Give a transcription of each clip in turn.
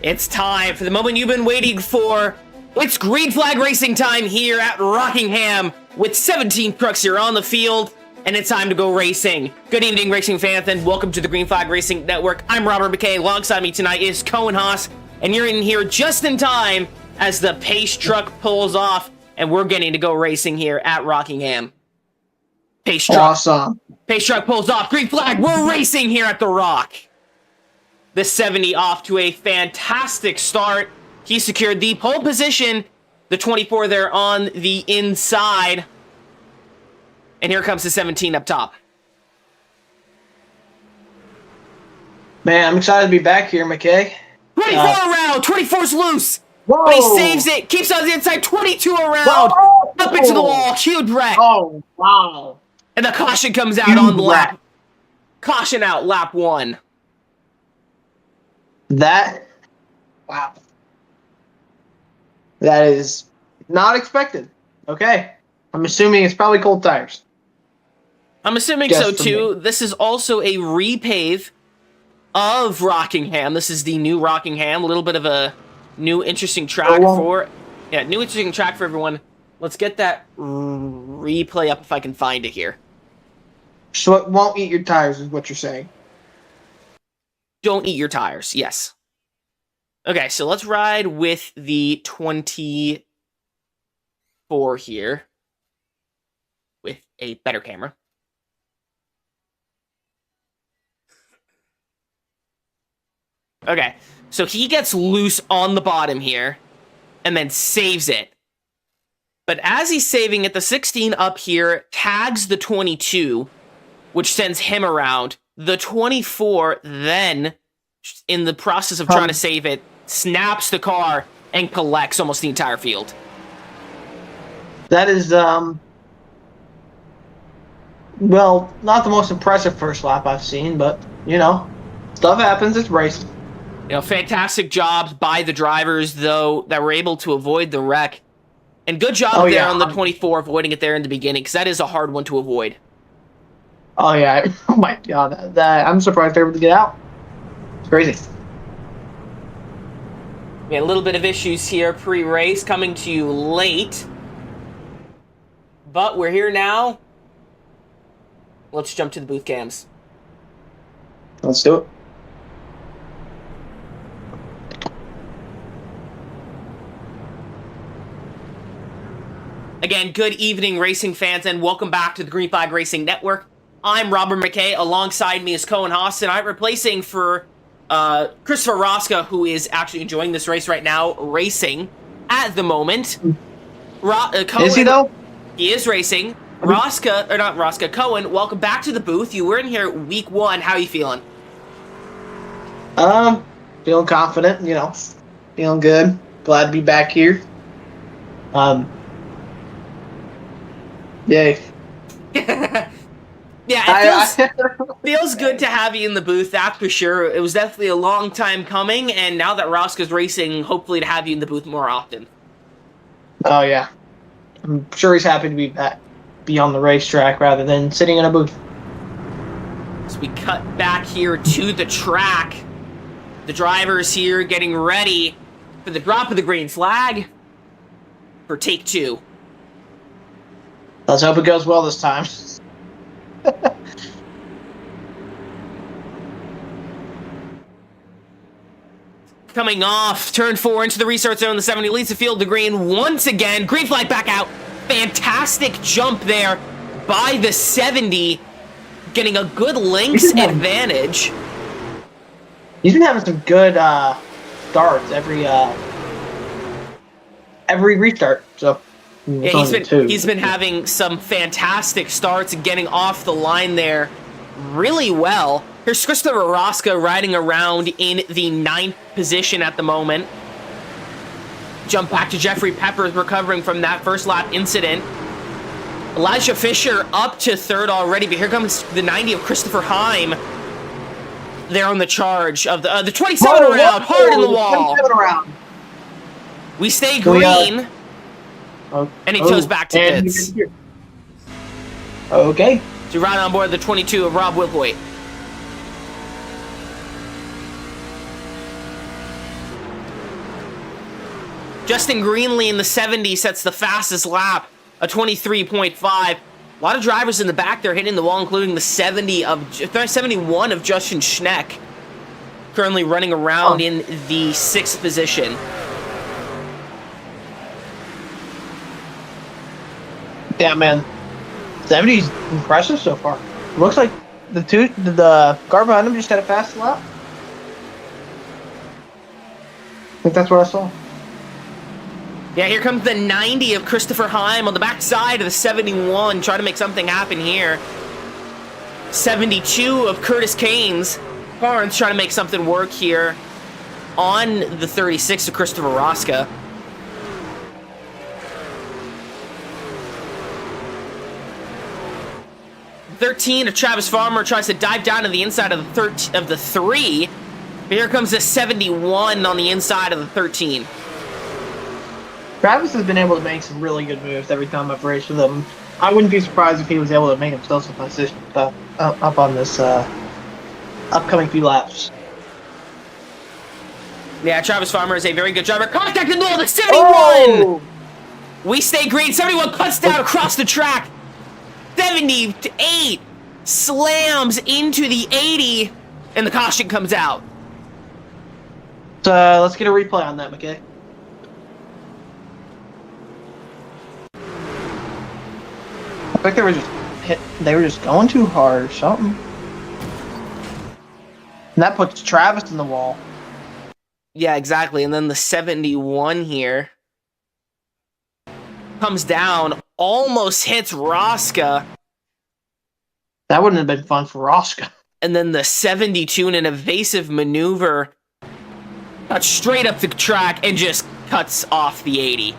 It's time for the moment you've been waiting for. It's green flag racing time here at Rockingham with 17 trucks here on the field, and it's time to go racing. Good evening, racing fans, and welcome to the Green Flag Racing Network. I'm Robert McKay. Alongside me tonight is Cohen Haas, and you're in here just in time as the pace truck pulls off, and we're getting to go racing here at Rockingham. Pace truck. Awesome. Pace truck pulls off. Green flag. We're racing here at the Rock. The 70 off to a fantastic start. He secured the pole position. The 24 there on the inside. And here comes the 17 up top. Man, I'm excited to be back here, McKay. 24 around. 24's loose. Whoa. But he saves it. Keeps on the inside. 22 around. Whoa. Up into the wall. Huge wreck. Oh, wow. And the caution comes out on the lap. Caution out, lap 1. Wow. That is not expected. Okay. I'm assuming it's probably cold tires. I'm assuming so too. This is also a repave of Rockingham. This is the new Rockingham. A little bit of a new interesting track for everyone. Let's get that replay up if I can find it here. So it won't eat your tires is what you're saying. Don't eat your tires, yes. Okay, so let's ride with the 24 here with a better camera. Okay, so he gets loose on the bottom here and then saves it. But as he's saving it, the 16 up here tags the 22, which sends him around. The 24 then, in the process of trying to save it, snaps the car and collects almost the entire field. That is, well, not the most impressive first lap I've seen, but, you know, stuff happens. It's racing. You know, fantastic jobs by the drivers, though, that were able to avoid the wreck. And good job on the 24, avoiding it there in the beginning, because that is a hard one to avoid. Oh, yeah. Oh, my God. I'm surprised they were able to get out. It's crazy. We had a little bit of issues here pre-race, coming to you late. But we're here now. Let's jump to the booth cams. Let's do it. Again, good evening, racing fans, and welcome back to the Green Flag Racing Network. I'm Robert McKay. Alongside me is Cohen Haas, and I'm replacing for Christopher Rosca, who is actually enjoying this race right now, racing at the moment. Cohen, is he, though? He is racing. Cohen, welcome back to the booth. You were in here week 1. How are you feeling? Feeling confident, you know. Feeling good. Glad to be back here. Yay. Yeah, it feels good to have you in the booth, that's for sure. It was definitely a long time coming, and now that Rosca's racing, hopefully to have you in the booth more often. Oh, yeah. I'm sure he's happy to be on the racetrack rather than sitting in a booth. So we cut back here to the track. The drivers here getting ready for the drop of the green flag for take 2. Let's hope it goes well this time. Coming off turn 4 into the restart zone, the 70 leads the field to green once again. Green flag back out. Fantastic jump there by the 70, getting a good lengths advantage. He's been having some good starts every restart. So yeah, he's been having some fantastic starts and getting off the line there really well. Here's Christopher Rosca riding around in the 9th position at the moment. Jump back to Jeffrey Peppers recovering from that first lap incident. Elijah Fisher up to 3rd already, but here comes the 90 of Christopher Heim. There on the charge of the 27 around, hard in the wall. We stay green. And he goes back to pits. Okay. So right on board the 22 of Rob Wilcoy. Justin Greenlee in the 70 sets the fastest lap, a 23.5. A lot of drivers in the back there hitting the wall, including the 71 of Justin Schneck, currently running around in the 6th position. Yeah, man. 70's impressive so far. Looks like the car behind him just had a fast lap. I think that's what I saw. Yeah, here comes the 90 of Christopher Heim on the backside of the 71, trying to make something happen here. 72 of Curtis Caines. Barnes trying to make something work here on the 36 of Christopher Rosca. .13 of Travis Farmer tries to dive down to the inside of the 3. But here comes the 71 on the inside of the 13. Travis has been able to make some really good moves every time I've raced with him. I wouldn't be surprised if he was able to make himself some position up on this upcoming few laps. Yeah, Travis Farmer is a very good driver. Contact in the middle of the 71! Oh! We stay green. 71 cuts down across the track. 78 slams into the 80, and the caution comes out. Let's get a replay on that, McKay. I think they were just going too hard or something. And that puts Travis in the wall. Yeah, exactly. And then the 71 here comes down, almost hits Rosca. That wouldn't have been fun for Rosca. And then the 72 in an evasive maneuver cuts straight up the track and just cuts off the 80.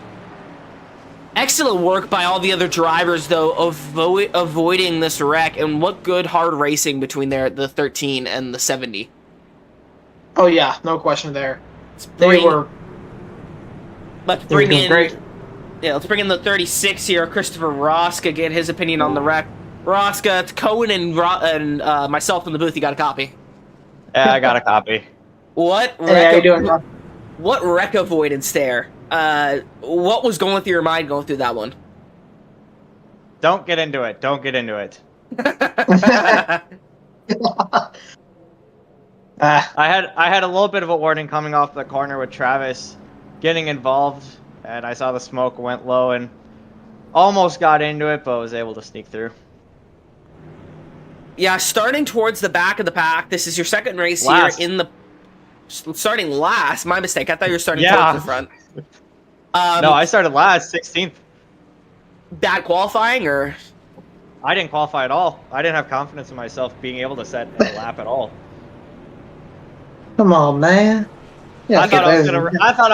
Excellent work by all the other drivers, though, avoiding this wreck. And what good hard racing between the 13 and the 70. Oh, yeah. No question there. Let's bring in the 36 here, Christopher Rosca, get his opinion on the wreck. Rosca, it's Cohen and myself in the booth. You got a copy? Yeah, I got a copy. What wreck avoidance there? What was going through your mind going through that one? Don't get into it. Don't get into it. I had a little bit of a warning coming off the corner with Travis getting involved, and I saw the smoke went low and almost got into it, but was able to sneak through. Yeah, starting towards the back of the pack. This is your second race here in the... Starting last. My mistake. I thought you were starting towards the front. No, I started last, 16th. Bad qualifying, or...? I didn't qualify at all. I didn't have confidence in myself being able to set a lap at all. Come on, man. Yeah, I thought I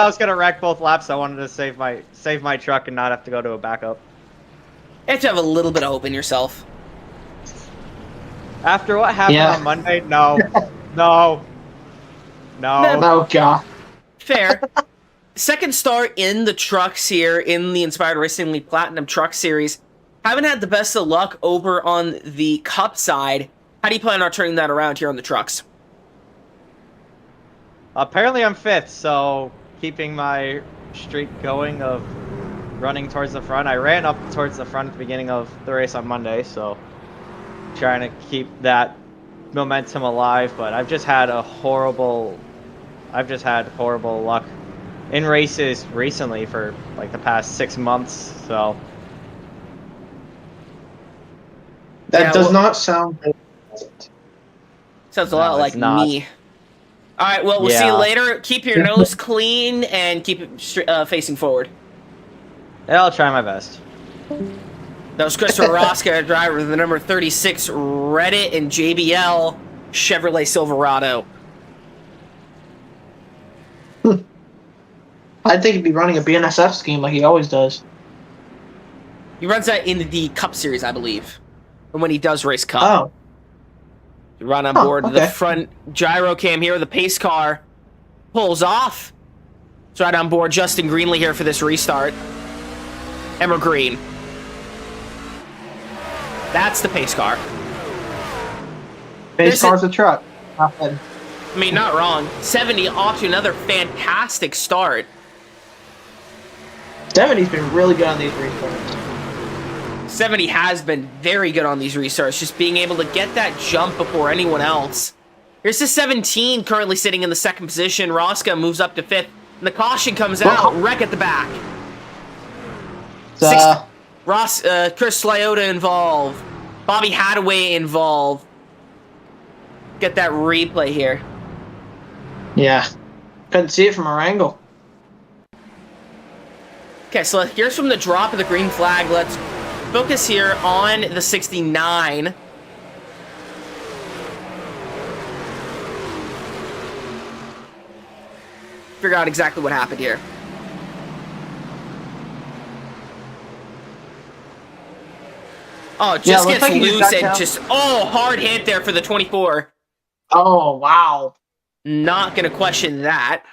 was gonna wreck both laps. I wanted to save my truck and not have to go to a backup. You have to have a little bit of hope in yourself. After what happened on Monday, no. No, God. Fair. Second start in the trucks here in the Inspired Racing League Platinum Truck Series. Haven't had the best of luck over on the Cup side. How do you plan on turning that around here on the trucks? Apparently I'm 5th, so keeping my streak going of running towards the front. I ran up towards the front at the beginning of the race on Monday, so trying to keep that momentum alive, but I've just had horrible luck in races recently for like the past 6 months, so that does not sound good. Sounds a lot like me. All right, well, we'll see you later. Keep your nose clean and keep it facing forward. Yeah, I'll try my best. That was Christopher Rosca, driver of the number 36 Reddit and JBL Chevrolet Silverado. I think he'd be running a BNSF scheme like he always does. He runs that in the Cup Series, I believe. And when he does race Cup. Oh. You run on board the front gyro cam here. The pace car pulls off. It's right on board Justin Greenlee here for this restart. Emma Green. That's the pace car. Pace car's a truck. I mean, not wrong. 70 off to another fantastic start. 70's been really good on these restarts. 70 has been very good on these restarts, just being able to get that jump before anyone else. Here's the 17 currently sitting in the second position. Rosca moves up to 5th. And the caution comes out. Wreck at the back. Chris Sliota involved. Bobby Hadaway involved. Get that replay here. Yeah. Couldn't see it from our angle. Okay, so here's from the drop of the green flag. Let's focus here on the 69. Figure out exactly what happened here. Oh, just gets loose and just... Oh, hard hit there for the 24. Oh, wow. Not going to question that.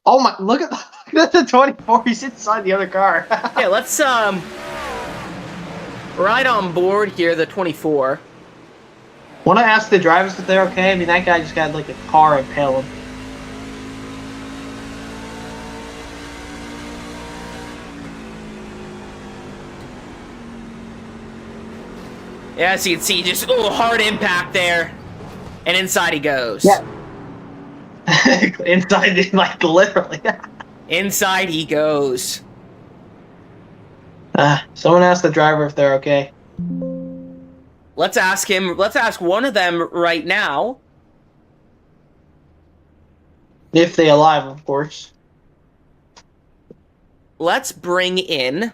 Oh, my... Look at the 24. He's inside the other car. Okay, let's ride on board here, the 24. Want to ask the drivers if they're okay? I mean, that guy just got, like, a car impale him. Yeah, as you can see, just hard impact there, and inside he goes. Yeah. Inside, like literally. Inside he goes. Someone ask the driver if they're okay. Let's ask him. Let's ask one of them right now. If they alive, of course. Let's bring in...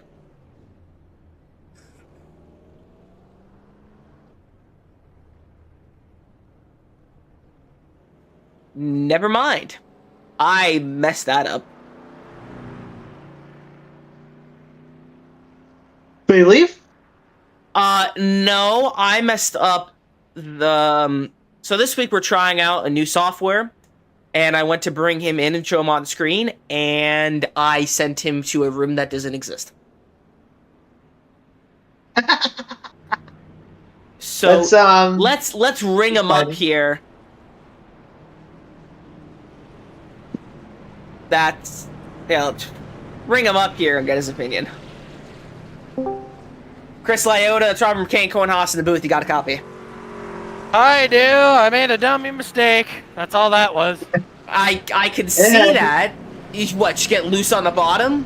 Never mind. I messed that up. Did he leave? No, I messed up the... So this week we're trying out a new software, and I went to bring him in and show him on screen, and I sent him to a room that doesn't exist. So let's ring him up here. That's... Yeah, let's ring him up here and get his opinion. Chris Lyotta, it's Robert McCain, Cohen Haas in the booth. You got a copy? I do. I made a dummy mistake. That's all that was. I can see that. You what? Just get loose on the bottom?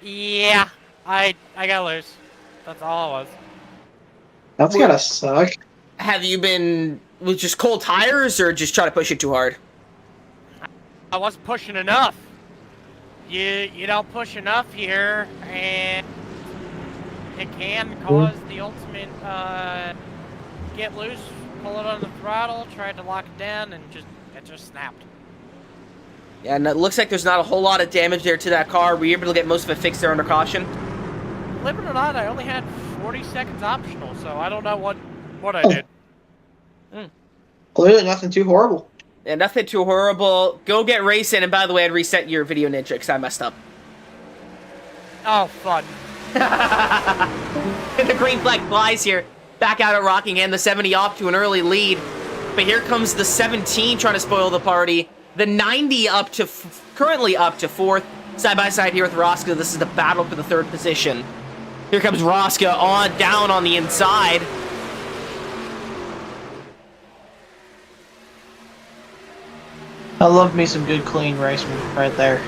Yeah, I got loose. That's all it was. That's gotta suck. Have you been with just cold tires or just try to push it too hard? I wasn't pushing enough. You don't push enough here, and it can cause the ultimate get loose, pull it on the throttle, tried to lock it down, and it just snapped. Yeah, and it looks like there's not a whole lot of damage there to that car. Were you able to get most of it fixed there under caution? Believe it or not, I only had 40 seconds optional, so I don't know what I did. Clearly nothing too horrible. Yeah, nothing too horrible. Go get racing, and by the way, I'd reset your video ninja because I messed up. Oh, fun. The green flag flies here. Back out at Rockingham, the 70 off to an early lead. But here comes the 17 trying to spoil the party. The 90 up to currently up to 4th. Side by side here with Rosca. This is the battle for the 3rd position. Here comes Rosca on down on the inside. I love me some good clean racing right there.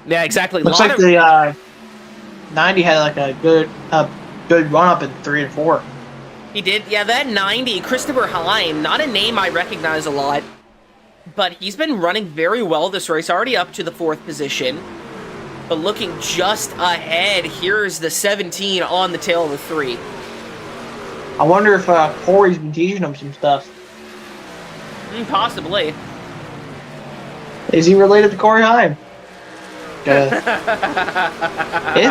Yeah, exactly. Looks like the 90 had like a good run up in 3 and 4. He did. Yeah, that 90, Christopher Hine, not a name I recognize a lot, but he's been running very well this race, already up to the 4th position. But looking just ahead, here's the 17 on the tail of the 3. I wonder if Corey's been teaching him some stuff. Possibly. Is he related to Corey Heim? Is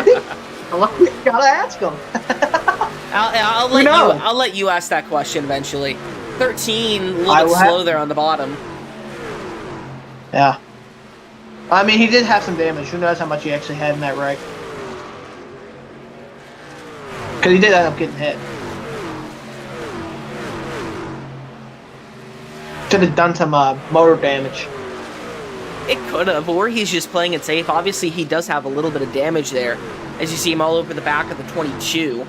he? Gotta ask him. I'll let you ask that question eventually. 13, a little bit slow there on the bottom. Yeah. I mean, he did have some damage. Who knows how much he actually had in that wreck? Because he did end up getting hit. Should have done some motor damage. It could have, or he's just playing it safe. Obviously, he does have a little bit of damage there, as you see him all over the back of the 22.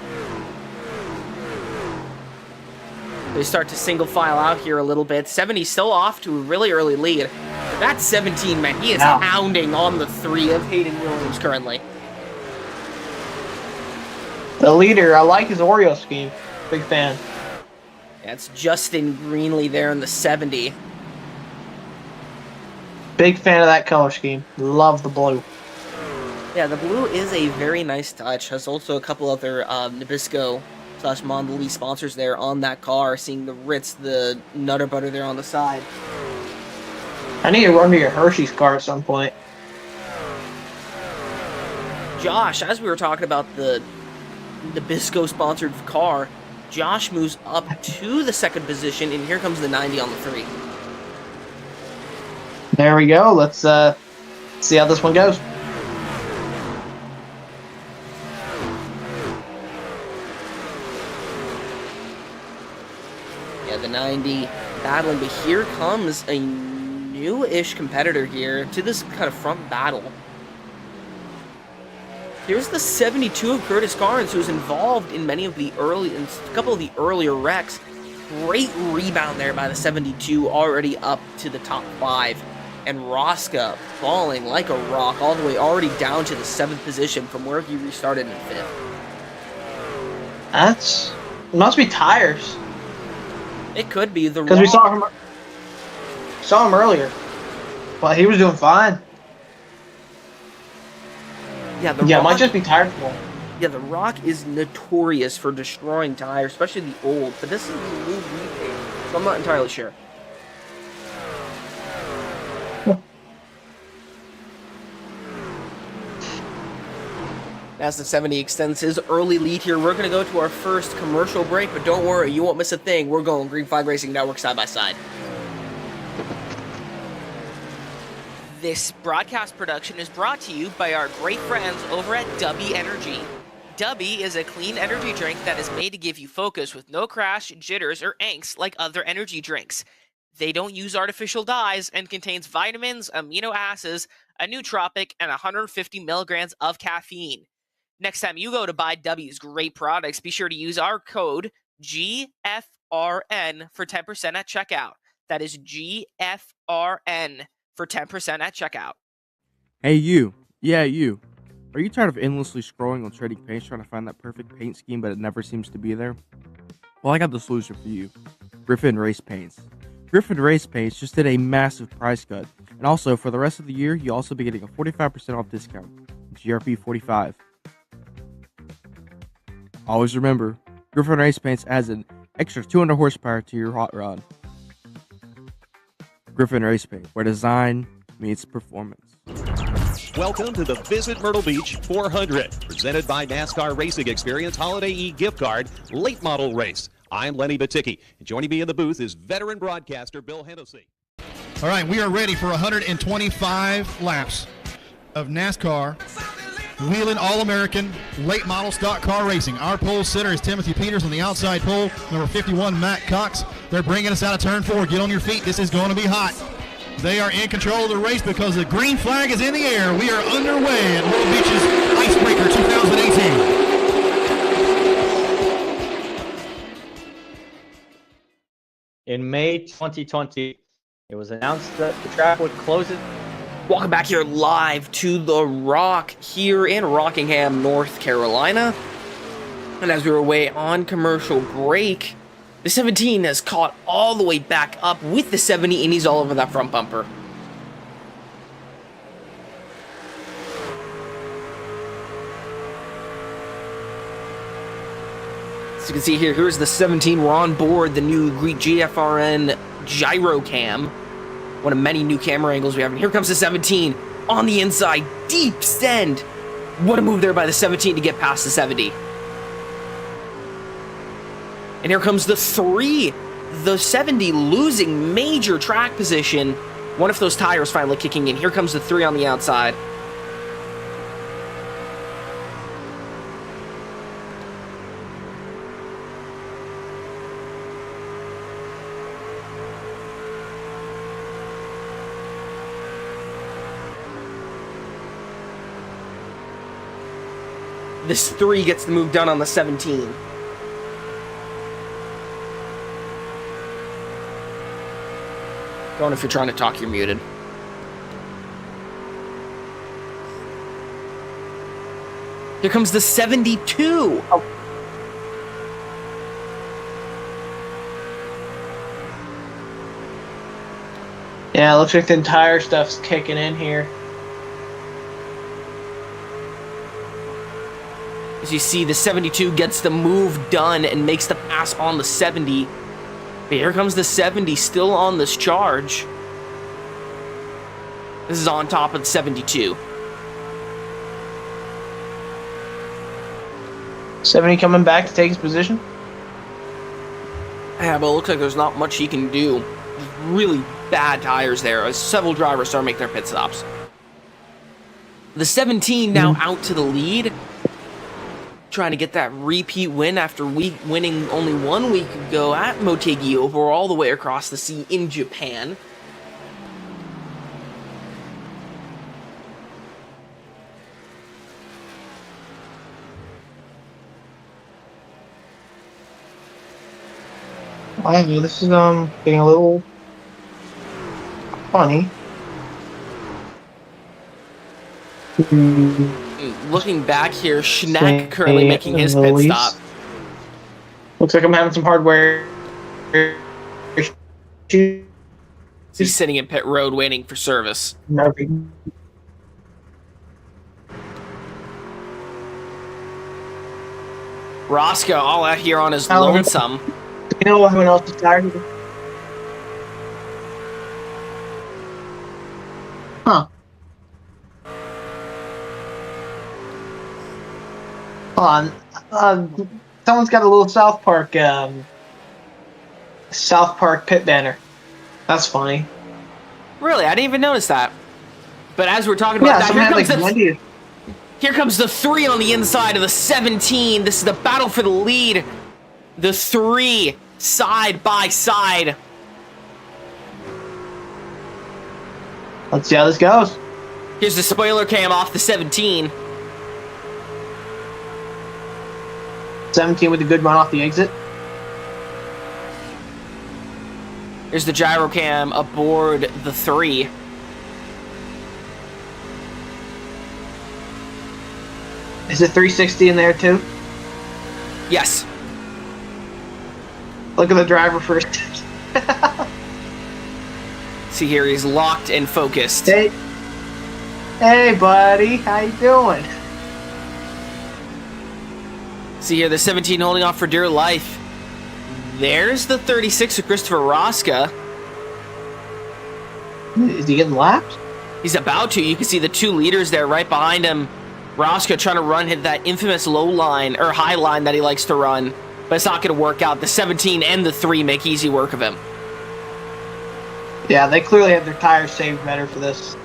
They start to single file out here a little bit. 70 still off to a really early lead. That 17, man, he is hounding on the 3 of Hayden Williams currently. The leader, I like his Oreo scheme. Big fan. That's Justin Greenlee there in the 70. Big fan of that color scheme. Love the blue. Yeah, the blue is a very nice touch. There's also a couple other Nabisco / Mondelez sponsors there on that car. Seeing the Ritz, the Nutter Butter there on the side. I need to run me a Hershey's car at some point. Josh, as we were talking about the Nabisco sponsored car, Josh moves up to the 2nd position, and here comes the 90 on the 3. There we go. Let's see how this one goes. Yeah, the 90 battling, but here comes a new-ish competitor here to this kind of front battle. Here's the 72 of Curtis Carnes, who's involved in a couple of the earlier wrecks. Great rebound there by the 72, already up to the top 5. And Rosca falling like a rock all the way already down to the 7th position from where he restarted in 5th. That's... must be tires. It could be the because we saw him earlier. But he was doing fine. Yeah, it might just be tires for him. Yeah, the Rock is notorious for destroying tires, especially the old. But this is the new repaint, so I'm not entirely sure. As the 70 extends his early lead here, we're going to go to our first commercial break, but don't worry, you won't miss a thing. We're going Green Flag Racing Network side by side. This broadcast production is brought to you by our great friends over at Dubby Energy. Dubby is a clean energy drink that is made to give you focus with no crash, jitters, or angst like other energy drinks. They don't use artificial dyes and contains vitamins, amino acids, a nootropic, and 150 milligrams of caffeine. Next time you go to buy W's great products, be sure to use our code GFRN for 10% at checkout. That is GFRN for 10% at checkout. Hey you. Yeah, you. Are you tired of endlessly scrolling on Trading Paints trying to find that perfect paint scheme but it never seems to be there? Well, I got the solution for you. Griffin Race Paints. Griffin Race Paints just did a massive price cut. And also, for the rest of the year, you'll also be getting a 45% off discount. GRP 45. Always remember, Griffin Race Paints adds an extra 200 horsepower to your hot rod. Griffin Race Paint, where design meets performance. Welcome to the Visit Myrtle Beach 400, presented by NASCAR Racing Experience Holiday E Gift Card Late Model Race. I'm Lenny Baticki, and joining me in the booth is veteran broadcaster Bill Hennessy. All right, we are ready for 125 laps of NASCAR Wheeling All-American Late Model Stock Car Racing. Our pole sitter is Timothy Peters on the outside pole, number 51, Matt Cox. They're bringing us out of turn 4. Get on your feet. This is going to be hot. They are in control of the race because the green flag is in the air. We are underway at Myrtle Beach's Icebreaker 2018. In May 2020, it was announced that the track would close it. Welcome back here live to The Rock here in Rockingham, North Carolina. And as we were away on commercial break, the 17 has caught all the way back up with the 70, and he's all over that front bumper. As you can see here, here's the 17. We're on board the new GFRN Gyro Cam. One of many new camera angles we have. And here comes the 17 on the inside. Deep send. What a move there by the 17 to get past the 70. And here comes the 3. The 70 losing major track position. One of those tires finally kicking in. Here comes the 3 on the outside. this 3 gets the move done on the 17. Don't, if you're trying to talk, you're muted. Here comes the 72. Oh. Yeah, it looks like the entire stuff's kicking in here. As you see, the 72 gets the move done and makes the pass on the 70. But here comes the 70 still on this charge. This is on top of the 72. 70 coming back to take his position. Yeah, but it looks like there's not much he can do. Really bad tires there as several drivers start making their pit stops. The 17 now out to the lead. Trying to get that repeat win after winning only 1 week ago at Motegi over all the way across the sea in Japan. I know this is getting a little funny. Looking back here, Schneck currently making his pit stop. Looks like I'm having some hardware issues. He's sitting in pit road waiting for service. Roscoe all out here on his lonesome. You know everyone else is tired? Huh. Hold on. Someone's got a little South Park pit banner. That's funny. Really? I didn't even notice that. But as we're talking about that, here comes the 3 on the inside of the 17. This is the battle for the lead. The 3 side by side. Let's see how this goes. Here's the spoiler cam off the 17. 17 with a good run off the exit. Here's the gyro cam aboard the 3. Is it 360 in there too? Yes. Look at the driver first. See here, he's locked and focused. Hey buddy, how you doing? See here, the 17 holding off for dear life. There's the 36 of Christopher Rosca. Is he getting lapped? He's about to. You can see the 2 leaders there right behind him. Rosca trying to hit that infamous low line, or high line that he likes to run. But it's not going to work out. The 17 and the 3 make easy work of him. Yeah, they clearly have their tires saved better for this.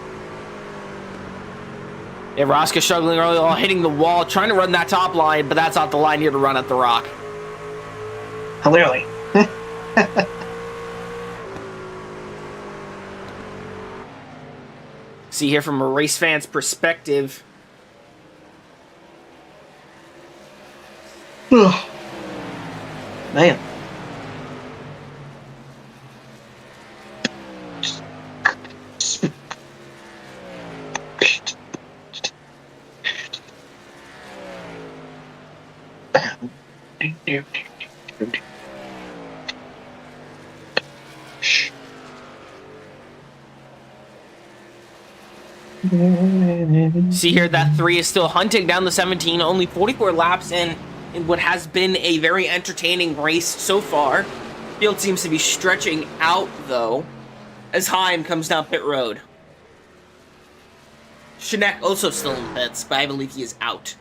Yeah, Rosca struggling early on, hitting the wall, trying to run that top line, but that's not the line here to run at the Rock. Clearly. See here from a race fan's perspective. Man. See here, that 3 is still hunting down the 17, only 44 laps in what has been a very entertaining race so far. Field seems to be stretching out, though, as Heim comes down pit road. Schneck also still in pits, but I believe he is out.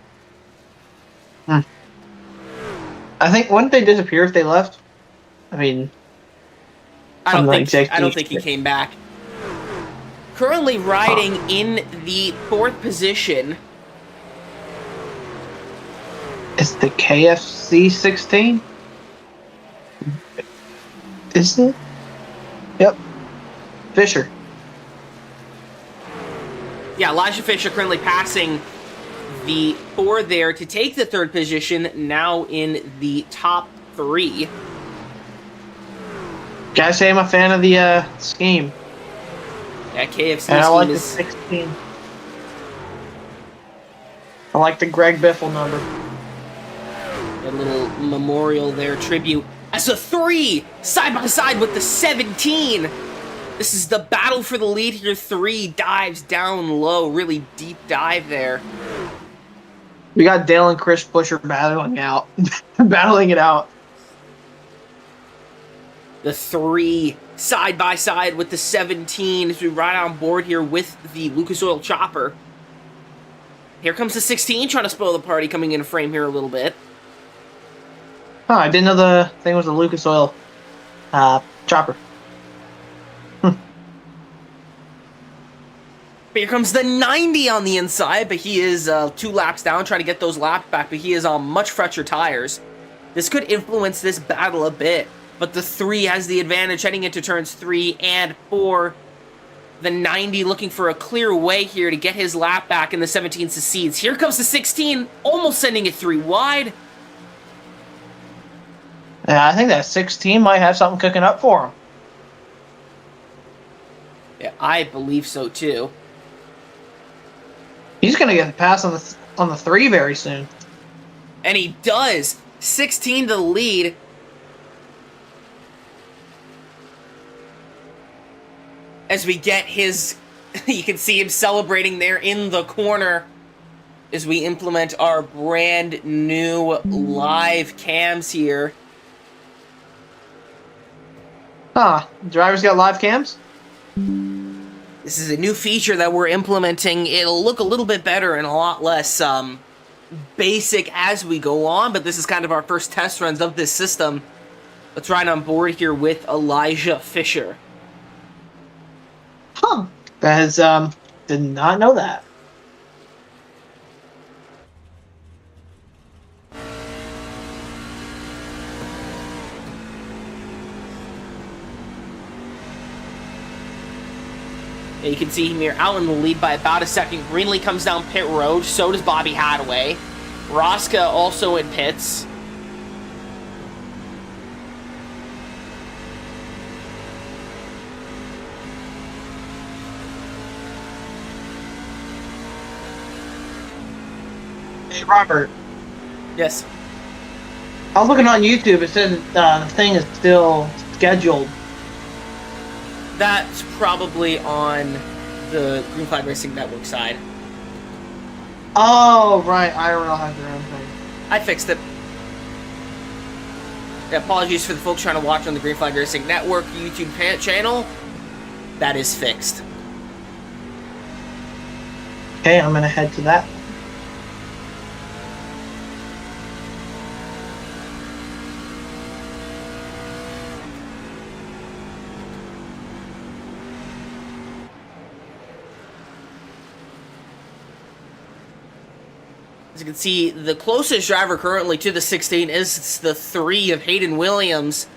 I think, wouldn't they disappear if they left? I mean... I don't think he came back. Currently riding in the 4th position. It's the KFC 16? Isn't it? Yep. Fisher. Yeah, Elijah Fisher currently passing the 4 there to take the 3rd position, now in the top 3. Gotta say I'm a fan of the scheme. That KFC And I like the scheme is 16. I like the Greg Biffle number. a little memorial there, tribute. As a 3, side by side with the 17. This is the battle for the lead here. 3 dives down low, really deep dive there. We got Dale and Chris Buescher battling out, battling it out. The 3 side by side with the 17 as we ride on board here with the Lucas Oil chopper. Here comes the 16 trying to spoil the party, coming in frame here a little bit. Oh, I didn't know the thing was a Lucas Oil chopper. But here comes the 90 on the inside, but he is 2 laps down, trying to get those laps back, but he is on much fresher tires. This could influence this battle a bit, but the 3 has the advantage heading into turns 3 and 4. The 90 looking for a clear way here to get his lap back, and the 17 succeeds. Here comes the 16, almost sending it 3 wide. Yeah, I think that 16 might have something cooking up for him. Yeah, I believe so too. He's gonna get a pass on the 3 very soon. And he does. 16 to the lead. As we get his, you can see him celebrating there in the corner as we implement our brand new live cams here. Huh, drivers got live cams? This is a new feature that we're implementing. It'll look a little bit better and a lot less basic as we go on, but this is kind of our first test runs of this system. Let's ride on board here with Elijah Fisher. Huh, that is, did not know that. And you can see him here out in the lead by about a second. Greenlee comes down pit road. So does Bobby Hadaway. Rosca also in pits. Hey, Robert. Yes. I was looking on YouTube. It said the thing is still scheduled. That's probably on the Green Flag Racing Network side. Oh, right. IRL has their own thing. I fixed it. Yeah, apologies for the folks trying to watch on the Green Flag Racing Network YouTube channel. That is fixed. Okay, I'm going to head to that. As you can see, the closest driver currently to the 16 is the 3 of Hayden Williams,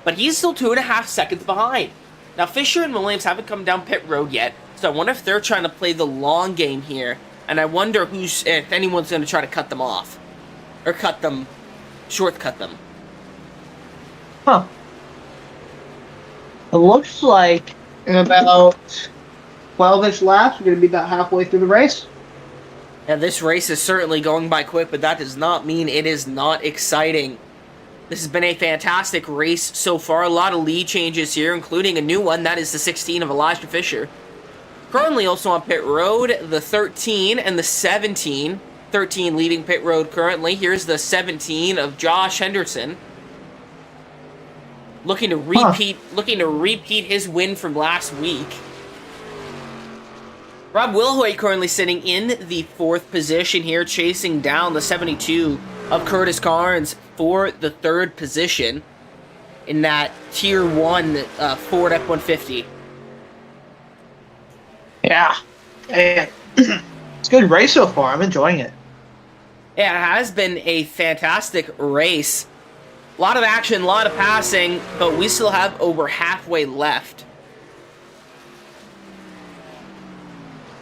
but he's still 2.5 seconds behind. Now, Fisher and Williams haven't come down pit road yet, so I wonder if they're trying to play the long game here, and I wonder if anyone's going to try to cut them off, or shortcut them. Huh. It looks like in about 12-ish laps, we're going to be about halfway through the race. Now, this race is certainly going by quick, but that does not mean it is not exciting. This has been a fantastic race so far. A lot of lead changes here, including a new one. That is the 16 of Elijah Fisher. Currently also on pit road, the 13 and the 17. 13 leaving pit road currently. Here's the 17 of Josh Henderson. Looking to repeat his win from last week. Rob Wilhoit currently sitting in the 4th position here, chasing down the 72 of Curtis Carnes for the 3rd position in that Tier 1 Ford F-150. Yeah. It's a good race so far. I'm enjoying it. Yeah, it has been a fantastic race. A lot of action, a lot of passing, but we still have over halfway left.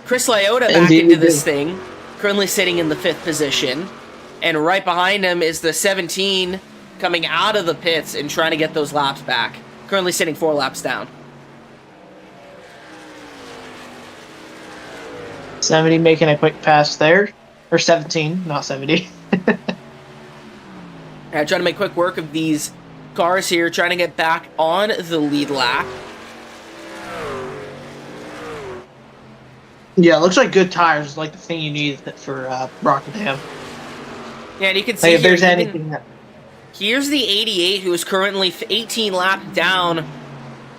Chris Lyotta back into this thing. currently sitting in the 5th position. And right behind him is the 17 coming out of the pits and trying to get those laps back. Currently sitting 4 laps down. 70 making a quick pass there. Or 17, not 70. Trying to make quick work of these cars here, trying to get back on the lead lap. Yeah, it looks like good tires is like the thing you need for Rockingham. Yeah, and you can see Like if here, there's anything that... Here's the 88 who is currently 18 laps down,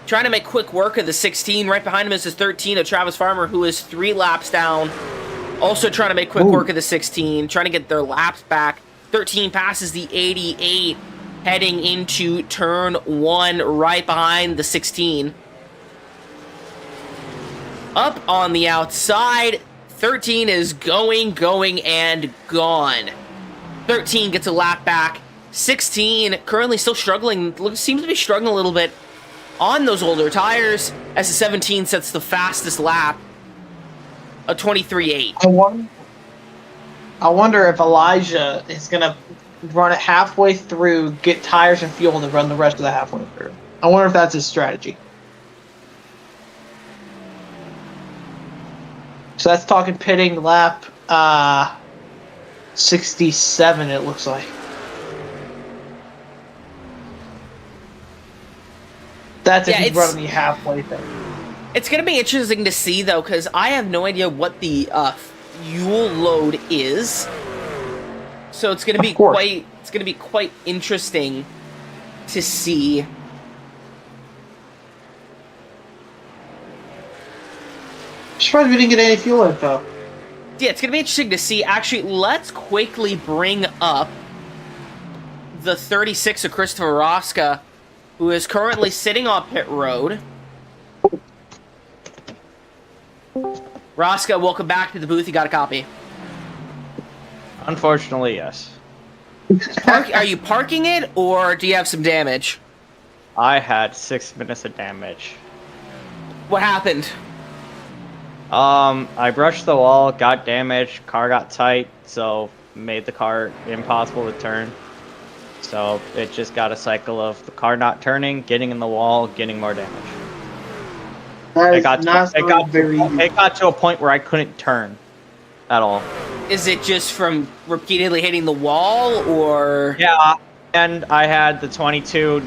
trying to make quick work of the 16. Right behind him is the 13 of Travis Farmer, who is 3 laps down. Also trying to make quick work of the 16, trying to get their laps back. 13 passes the 88, heading into turn 1 right behind the 16. Up on the outside, 13 is going, and gone. 13 gets a lap back. 16 currently still struggling, seems to be struggling a little bit on those older tires, as the 17 sets the fastest lap, a 23.8. I wonder if Elijah is going to run it halfway through, get tires and fuel, and then run the rest of the halfway through. I wonder if that's his strategy. So that's talking pitting lap 67, it looks like. That's if he's running the halfway thing. It's going to be interesting to see, though, because I have no idea what the fuel load is. So it's going to be quite interesting to see. I'm surprised we didn't get any fuel info. Yeah, it's going to be interesting to see. Actually, let's quickly bring up the 36 of Christopher Rosca, who is currently sitting on pit road. Rosca, welcome back to the booth. You got a copy? Unfortunately, yes. Are you parking it, or do you have some damage? I had 6 minutes of damage. What happened? I brushed the wall, got damaged, car got tight, so made the car impossible to turn. So it just got a cycle of the car not turning, getting in the wall, getting more damage. It got to a point where I couldn't turn at all. Is it just from repeatedly hitting the wall, or? Yeah, and I had the 22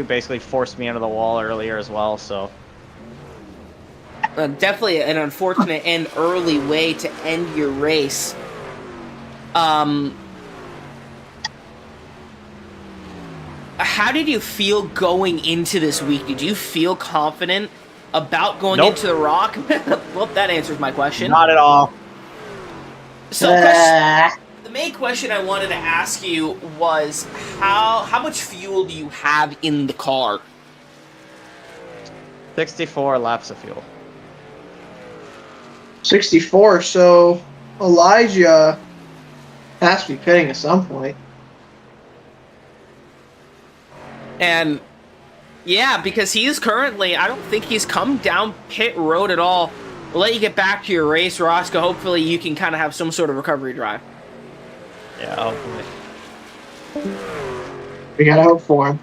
basically forced me into the wall earlier as well, so. Definitely an unfortunate and early way to end your race. How did you feel going into this week? Did you feel confident about going into the Rock? Well, that answers my question. Not at all. So, the main question I wanted to ask you was, how much fuel do you have in the car? 64 laps of fuel. 64, so Elijah has to be pitting at some point. And yeah, because he's currently, I don't think he's come down pit road at all. We'll let you get back to your race, Roscoe. Hopefully you can kind of have some sort of recovery drive. Yeah, hopefully. We gotta hope for him.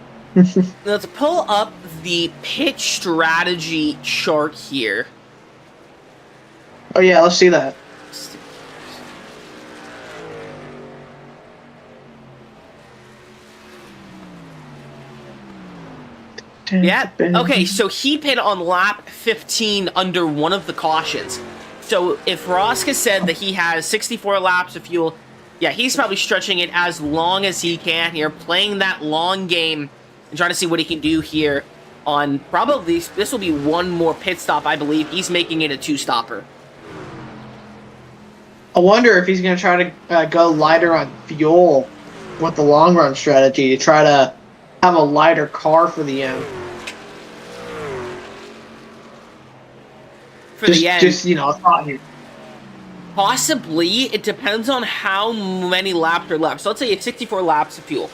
Let's pull up the pit strategy chart here. Oh yeah, let's see that. Yeah, okay, so he pit on lap 15 under one of the cautions. So if Rosca said that he has 64 laps of fuel, yeah, he's probably stretching it as long as he can here, playing that long game and trying to see what he can do here on probably, this will be one more pit stop, I believe. He's making it a 2-stopper. I wonder if he's going to try to go lighter on fuel with the long run strategy to try to have a lighter car for the end. Just you know, a thought here. Possibly. It depends on how many laps are left. So let's say you have 64 laps of fuel.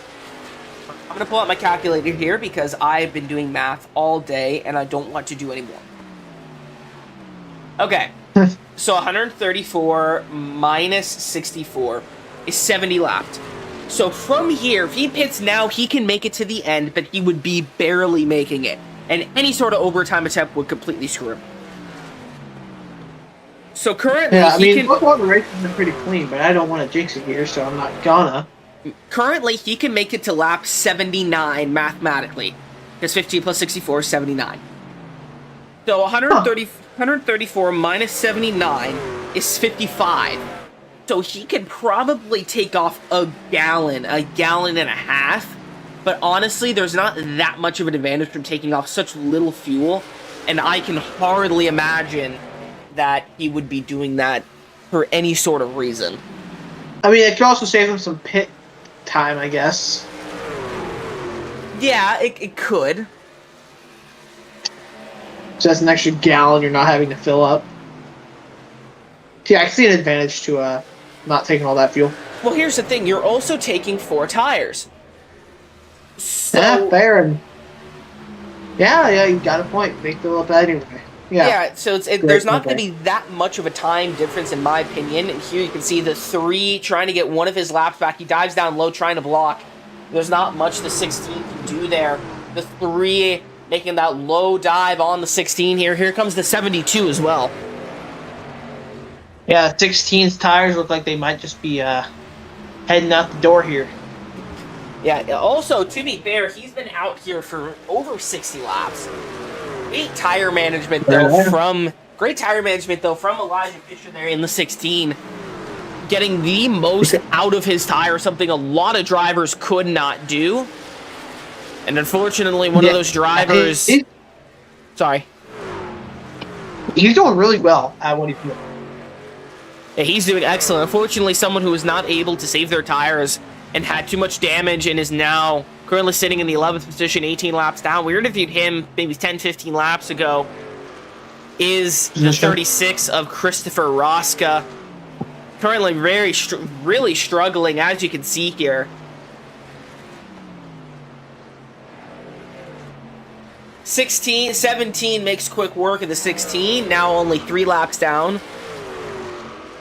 I'm going to pull out my calculator here because I've been doing math all day and I don't want to do any more. Okay. So 134 minus 64 is 70 laps. So from here, if he pits now, he can make it to the end, but he would be barely making it. And any sort of overtime attempt would completely screw him. So currently, both of the races are pretty clean, but I don't want to jinx it here, so I'm not gonna. Currently, he can make it to lap 79 mathematically. Because 15 plus 64 is 79. So 134 minus 79 is 55. So he could probably take off a gallon and a half. But honestly, there's not that much of an advantage from taking off such little fuel. And I can hardly imagine that he would be doing that for any sort of reason. I mean, it could also save him some pit time, I guess. Yeah, it could. So that's an extra gallon you're not having to fill up. Yeah, I see an advantage to not taking all that fuel. Well, here's the thing. You're also taking 4 tires. So, yeah, fair. And yeah, you got a point. They fill up anyway. Yeah, so there's not going to be that much of a time difference, in my opinion. And here you can see the 3 trying to get one of his laps back. He dives down low trying to block. There's not much the 16 can do there. The 3 making that low dive on the 16 here. Here comes the 72 as well. Yeah, 16's tires look like they might just be heading out the door here. Yeah, also, to be fair, he's been out here for over 60 laps. Great tire management, though, from Elijah Fisher there in the 16. Getting the most out of his tire, something a lot of drivers could not do. And unfortunately, one of those drivers... Sorry. He's doing really well at what he's doing. Yeah, he's doing excellent. Unfortunately, someone who was not able to save their tires and had too much damage and is now currently sitting in the 11th position, 18 laps down. We interviewed him maybe 10, 15 laps ago. Is the 36 of Christopher Rosca. Currently really struggling, as you can see here. 17 makes quick work of the 16. Now only 3 laps down.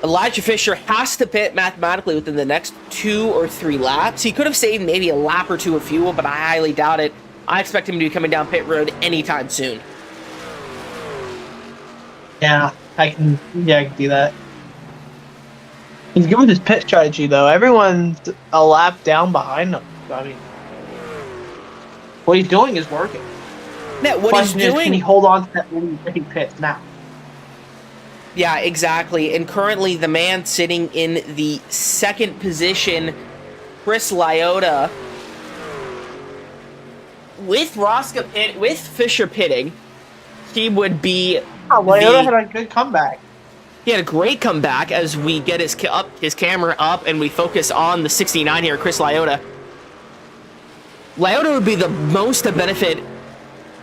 Elijah Fisher has to pit mathematically within the next 2 or 3 laps. He could have saved maybe a lap or 2 of fuel, but I highly doubt it. I expect him to be coming down pit road anytime soon. Yeah, I can do that. He's good with his pit strategy, though. Everyone's a lap down behind him. I mean, what he's doing is working. Yeah, what he's doing... Can he hold on to that when he pits now? Yeah, exactly. And currently the man sitting in the 2nd position, Chris Lyotta, with Fisher pitting, he would be... Lyotta had a good comeback. He had a great comeback as we get his camera up and we focus on the 69 here, Chris Lyotta. Lyotta would be the most to benefit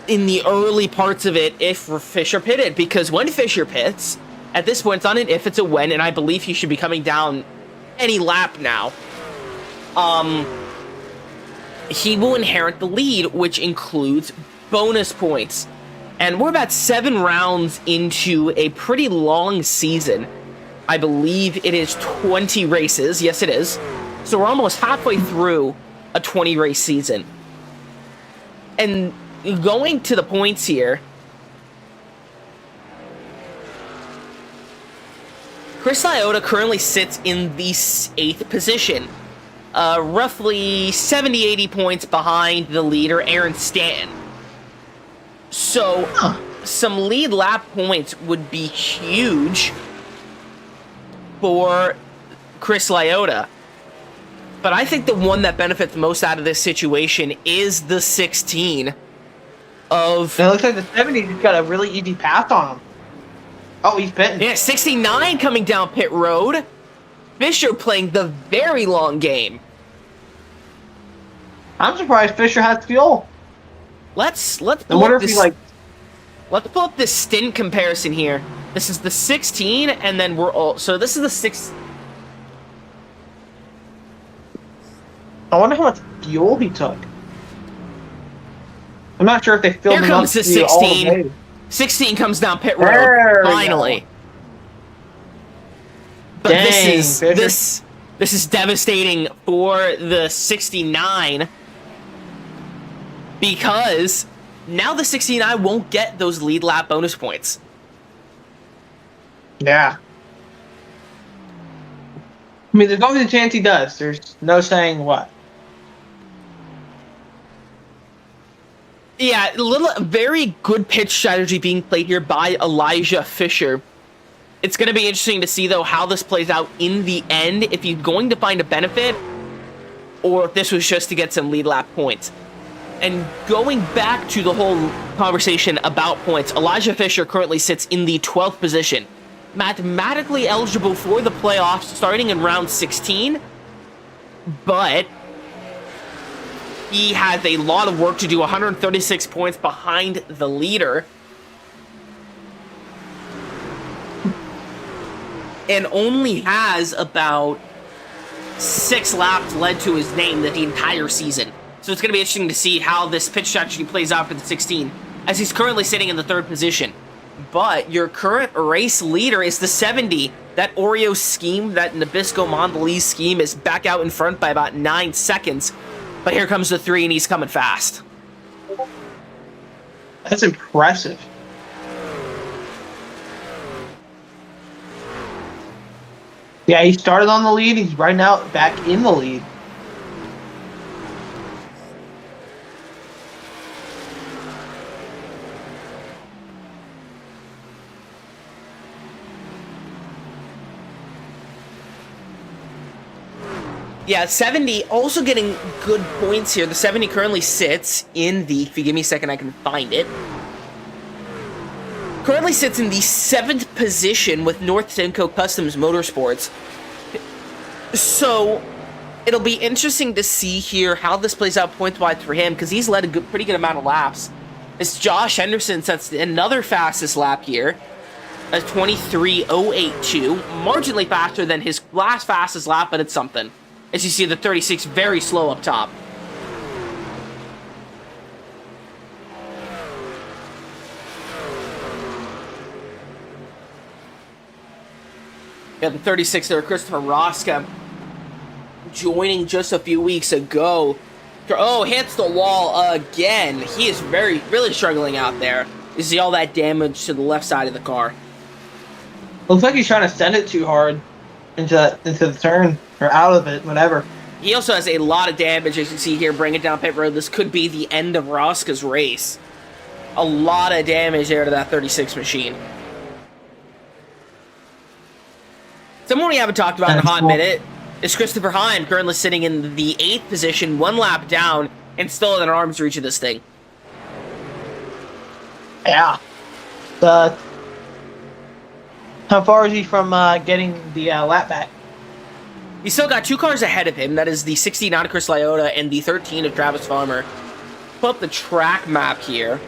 in the early parts of it if Fisher pitted, because when Fisher pits... At this point, it's not an if, it's a when, and I believe he should be coming down any lap now. He will inherit the lead, which includes bonus points. And we're about 7 rounds into a pretty long season. I believe it is 20 races. Yes, it is. So we're almost halfway through a 20-race season. And going to the points here... Chris Lyotta currently sits in the 8th position, roughly 70-80 points behind the leader, Aaron Stanton. So, some lead lap points would be huge for Chris Lyotta. But I think the one that benefits most out of this situation is the 16 of... It looks like the 70 just got a really easy path on him. Oh, he's pitting. Yeah, 69 coming down pit road. Fisher playing the very long game. I'm surprised Fisher has fuel. Let's pull up this, let's pull up this stint comparison here. This is the 16, and then so this is the 6. I wonder how much fuel he took. I'm not sure if they filled Here him up comes the 16. 16 comes down pit road, finally. But Dang, this is devastating for the 69 because now the 69 won't get those lead lap bonus points. Yeah. I mean, there's always a chance he does. There's no saying what. Yeah, very good pitch strategy being played here by Elijah Fisher. It's going to be interesting to see, though, how this plays out in the end, if he's going to find a benefit, or if this was just to get some lead lap points. And going back to the whole conversation about points, Elijah Fisher currently sits in the 12th position, mathematically eligible for the playoffs starting in round 16, but he has a lot of work to do, 136 points behind the leader. And only has about 6 laps led to his name the entire season. So it's going to be interesting to see how this pitch strategy plays out for the 16, as he's currently sitting in the 3rd position. But your current race leader is the 70. That Oreo scheme, that Nabisco Mondelez scheme, is back out in front by about 9 seconds. But here comes the 3, and he's coming fast. That's impressive. Yeah, he started on the lead. He's right now back in the lead. Yeah, 70 also getting good points here. The 70 currently sits in the, if you give me a second, I can find it. Currently sits in the 7th position with North Simcoe Customs Motorsports. So it'll be interesting to see here how this plays out points-wise for him, because he's led a pretty good amount of laps. As Josh Henderson sets another fastest lap here, a 23.082, marginally faster than his last fastest lap, but it's something. As you see, the 36 very slow up top. Yeah, the 36 there, Christopher Rosca, joining just a few weeks ago. Oh, hits the wall again. He is really struggling out there. You see all that damage to the left side of the car. Looks like he's trying to send it too hard into the turn, or out of it, whatever. He also has a lot of damage, as you see here, bringing down pit road. This could be the end of Rosca's race. A lot of damage there to that 36 machine. Someone we haven't talked about in a hot minute is Christopher Hine, currently sitting in the 8th position, 1 lap down, and still in an arm's reach of this thing. Yeah. How far is he from getting the lap back? He's still got 2 cars ahead of him. That is the 69 of Chris Liotta and the 13 of Travis Farmer. Pull up the track map here.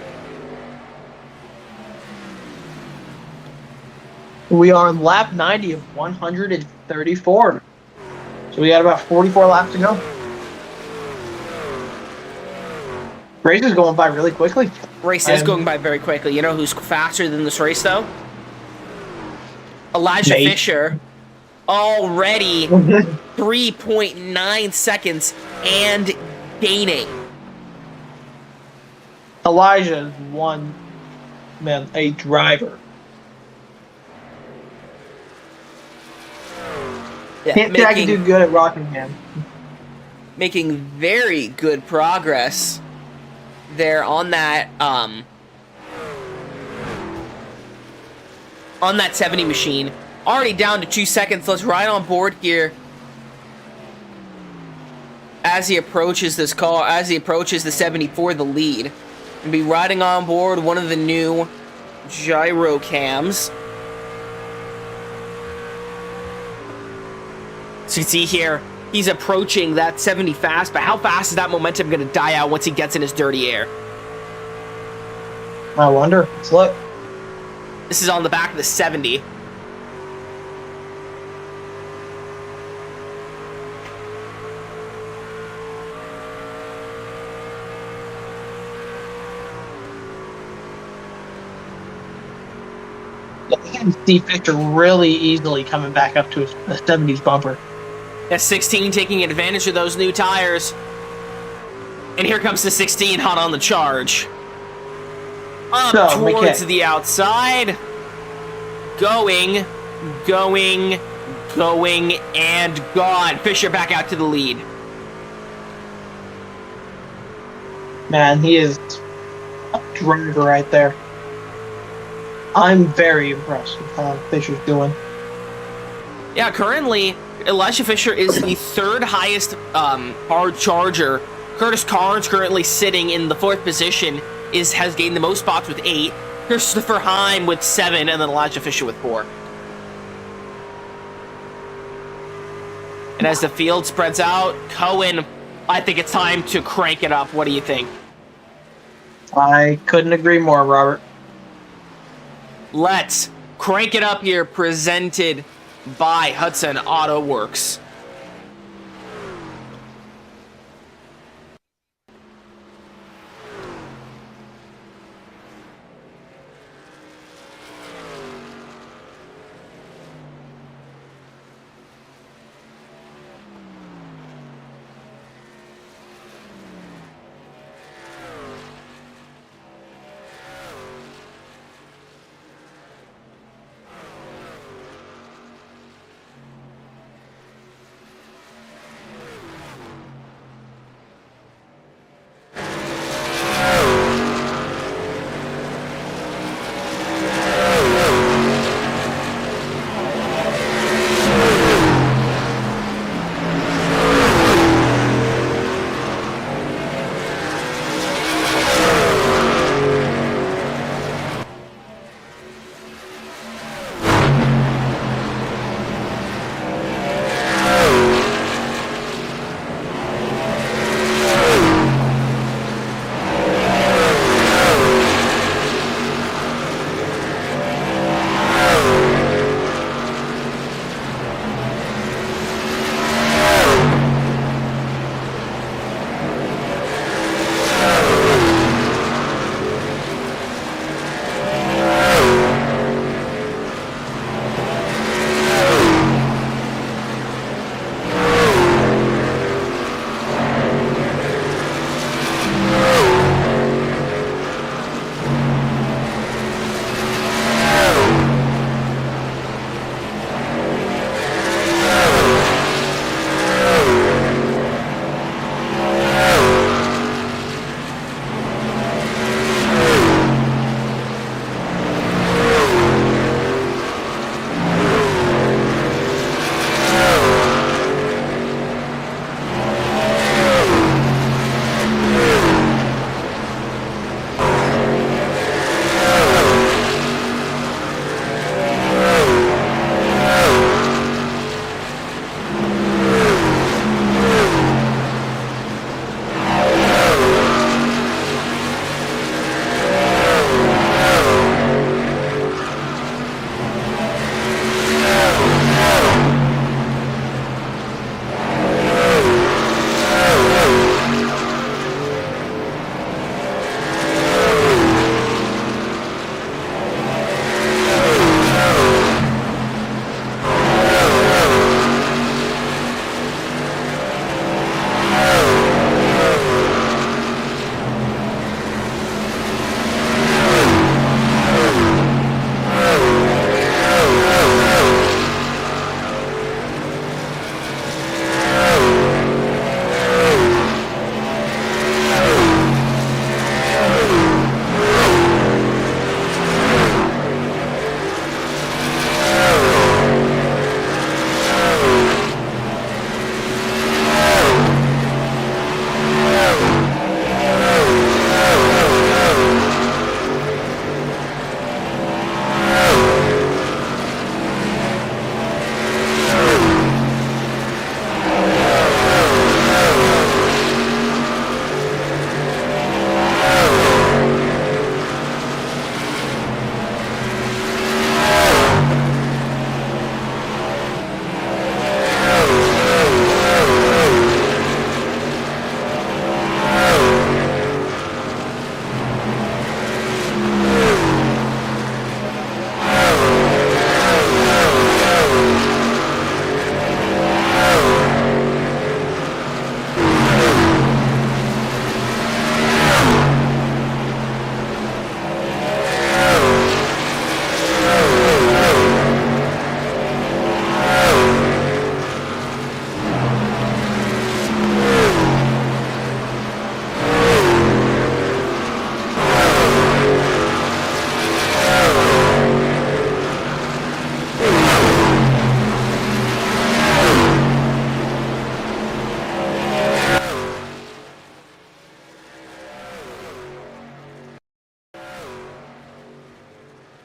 We are on lap 90 of 134. So we got about 44 laps to go. Race is going by really quickly. Race is going by very quickly. You know who's faster than this race, though? Elijah Fisher. Already 3.9 seconds and gaining. Elijah is a driver. Yeah, Can't say I can do good at Rockingham. Making very good progress there on that 70 machine. Already down to 2 seconds. Let's ride on board here as he approaches this car, as he approaches the 74, the lead. And be riding on board one of the new gyro cams. So you can see here, he's approaching that 70 fast, but how fast is that momentum going to die out once he gets in his dirty air? I wonder. Let's look. This is on the back of the 70. Yeah, you can see Fisher really easily coming back up to his 70s bumper. S16 taking advantage of those new tires. And here comes the 16 hot on the charge. Up towards the outside. Going, and gone. Fisher back out to the lead. Man, he is a driver right there. I'm very impressed with how Fisher's doing. Yeah, currently, Elijah Fisher is the third highest hard charger. Curtis Carnes currently sitting in the 4th position, has gained the most spots with 8. Christopher Heim with 7, and then Elijah Fisher with 4. And as the field spreads out, Cohen, I think it's time to crank it up. What do you think? I couldn't agree more, Robert. Let's crank it up here, presented by Hudson Auto Works.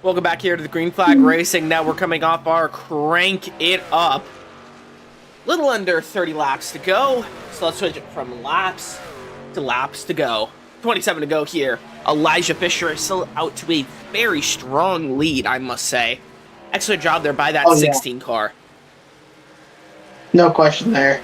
Welcome back here to the Green Flag Racing. Now we're coming off our Crank It Up. Little under 30 laps to go. So let's switch it from laps to go. 27 to go here. Elijah Fisher is still out to a very strong lead, I must say. Excellent job there by that 16 car. No question there.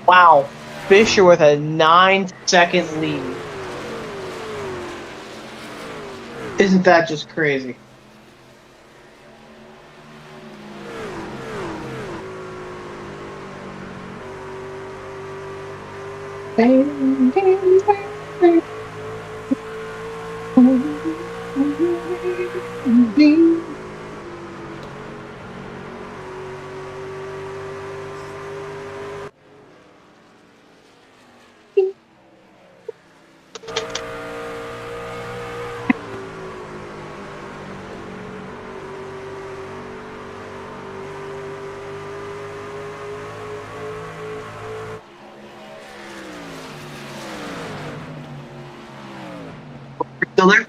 Wow, Fisher with a 9-second lead. Isn't that just crazy? Still there?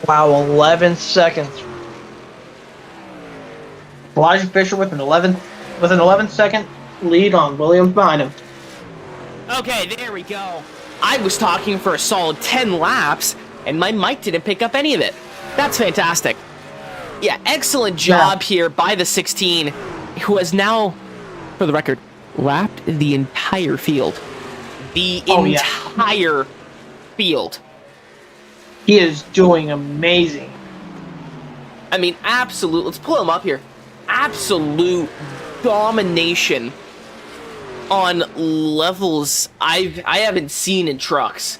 Wow, 11 seconds. Elijah Fisher with an 11-second lead on Williams behind him. Okay, there we go. I was talking for a solid 10 laps, and my mic didn't pick up any of it. That's fantastic. Yeah, excellent job here by the 16, who has now, for the record, lapped the entire field. The entire field. He is doing amazing. I mean, absolute. Let's pull him up here. Absolute domination on levels I haven't seen in trucks.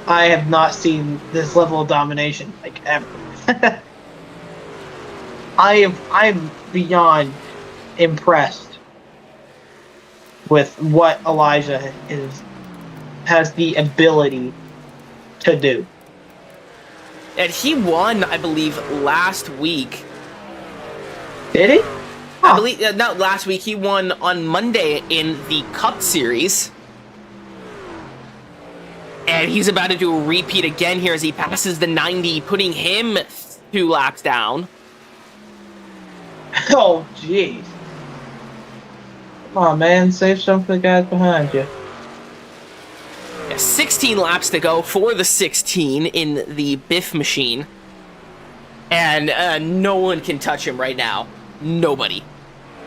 I have not seen this level of domination like ever. I'm beyond impressed with what Elijah has the ability to do. And he won, I believe, last week. Did he? I believe, not last week, he won on Monday in the Cup Series. And he's about to do a repeat again here as he passes the 90, putting him 2 laps down. Oh, jeez. Come on, man. Save some for the guys behind you. 16 laps to go for the 16 in the Biff machine. And no one can touch him right now. Nobody.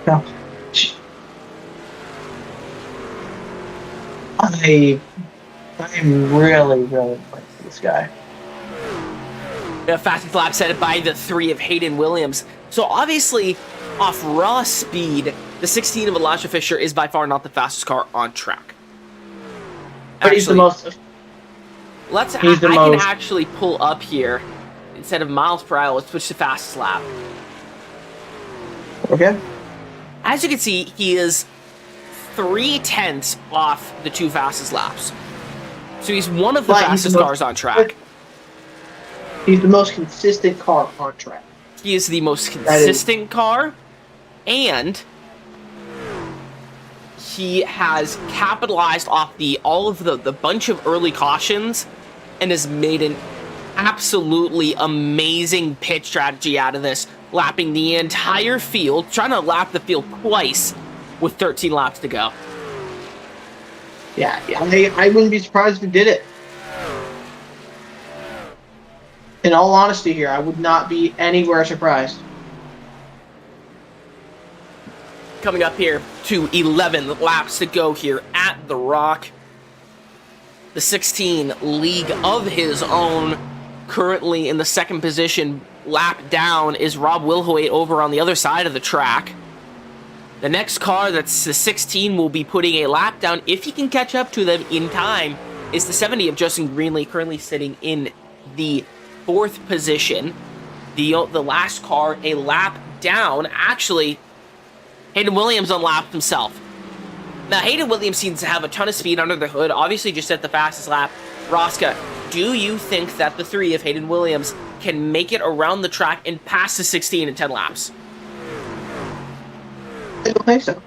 No. I'm really impressed with this guy. The fastest lap set by the 3 of Hayden Williams. So obviously, off raw speed, the 16 of Elijah Fisher is by far not the fastest car on track. But he's the most. I can actually pull up here. Instead of miles per hour, let's switch to fastest lap. Okay. As you can see, he is 0.3 off the 2 fastest laps. So he's one of the fastest cars on track. He's the most consistent car on track. He is the most consistent car, and he has capitalized off all of the bunch of early cautions and has made an absolutely amazing pit strategy out of this, lapping the entire field, trying to lap the field twice with 13 laps to go. Yeah, I wouldn't be surprised if he did it. In all honesty here, I would not be anywhere surprised. Coming up here to 11 laps to go here at The Rock. The 16 league of his own. Currently in the second position, lap down, is Rob Wilhoit over on the other side of the track. The next car, that's the 16, will be putting a lap down, if he can catch up to them in time, is the 70 of Justin Greenlee, currently sitting in the 4th position. The last car, a lap down. Actually, Hayden Williams unlapped himself. Now, Hayden Williams seems to have a ton of speed under the hood, obviously just at the fastest lap. Roska, do you think that the 3 of Hayden Williams can make it around the track and pass the 16 in 10 laps? I don't think so.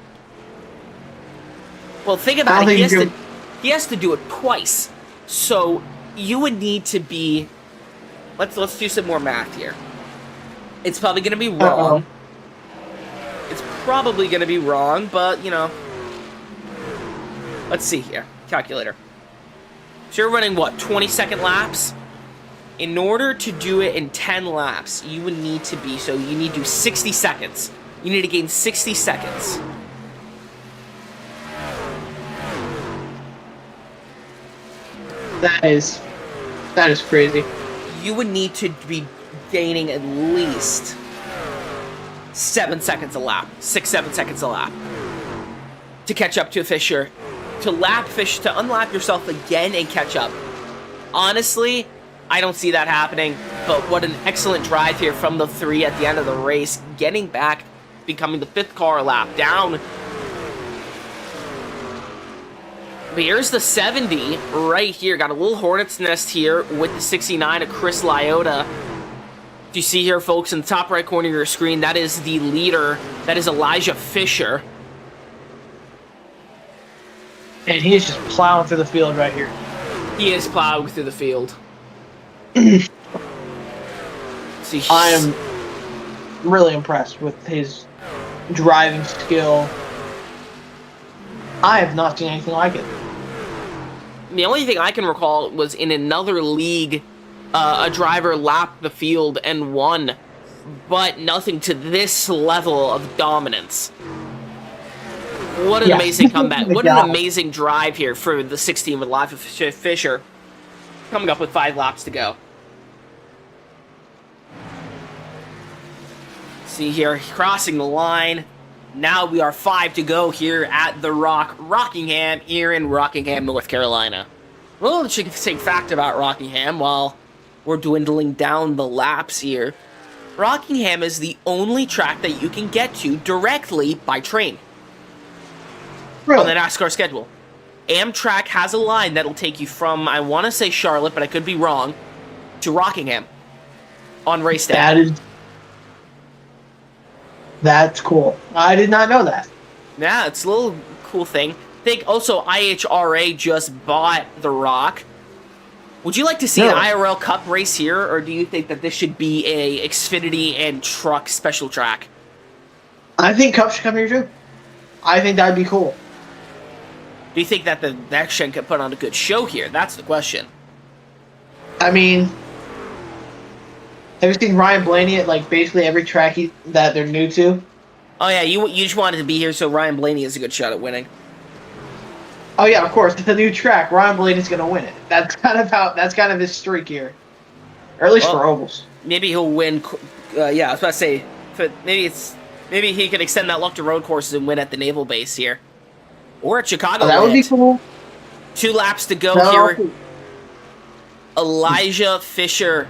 Well, think about it. He has to do it twice. So you would need to be... Let's do some more math here. It's probably going to be wrong. It's probably going to be wrong, but, you know... Let's see here. Calculator. So you're running, what, 20-second laps? In order to do it in 10 laps, you would need to be... So you need to do 60 seconds. You need to gain 60 seconds. That is crazy. You would need to be gaining at least 7 seconds a lap. 6-7 seconds a lap. To catch up to Fisher. To unlap yourself again and catch up. Honestly, I don't see that happening. But what an excellent drive here from the 3 at the end of the race. Getting back, becoming the 5th car a lap down. But here's the 70 right here. Got a little hornet's nest here with the 69 of Chris Liotta. Do you see here, folks, in the top right corner of your screen, that is the leader. That is Elijah Fisher. And he is just plowing through the field right here. He is plowing through the field. See, I am really impressed with his driving skill. I have not seen anything like it. The only thing I can recall was in another league, a driver lapped the field and won, but nothing to this level of dominance. What an amazing comeback. What an amazing drive here for the 16 with Elijah Fisher. Coming up with 5 laps to go. See here, crossing the line. Now we are 5 to go here at The Rock, Rockingham, here in Rockingham, North Carolina. Well, interesting fact about Rockingham, while we're dwindling down the laps here, Rockingham is the only track that you can get to directly by train. Really? On the NASCAR schedule. Amtrak has a line that'll take you from, I want to say Charlotte, but I could be wrong, to Rockingham on race day. That's cool. I did not know that. Yeah, it's a little cool thing. I think also IHRA just bought The Rock. Would you like to see an IRL Cup race here, or do you think that this should be a Xfinity and Truck special track? I think Cup should come here too. I think that'd be cool. Do you think that the next gen could put on a good show here? That's the question. I mean, have you seen Ryan Blaney at like basically every track that they're new to? Oh yeah, you just wanted to be here so Ryan Blaney has a good shot at winning. Oh yeah, of course. It's a new track. Ryan Blaney's gonna win it. That's kind of his streak here, or at least for ovals. Maybe he'll win. Yeah, I was about to say, maybe it's Maybe he could extend that luck to road courses and win at the Naval Base here. Or at Chicago. That would be cool. 2 laps to go No. here. Elijah Fisher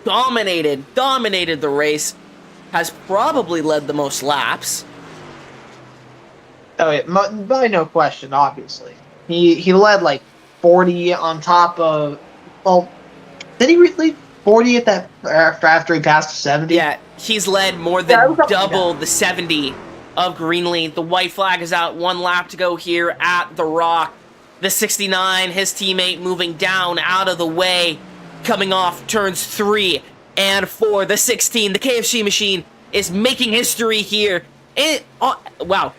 dominated the race. Has probably led the most laps. Oh, yeah, by no question, obviously. He led like 40 on top of... Well, did he lead 40 at that after he passed 70? Yeah, he's led more than double the 70 of Greenlee. The white flag is out. 1 lap to go here at the Rock. The 69, his teammate moving down out of the way. Coming off turns 3 and 4. The 16, the KFC machine, is making history here. Wow.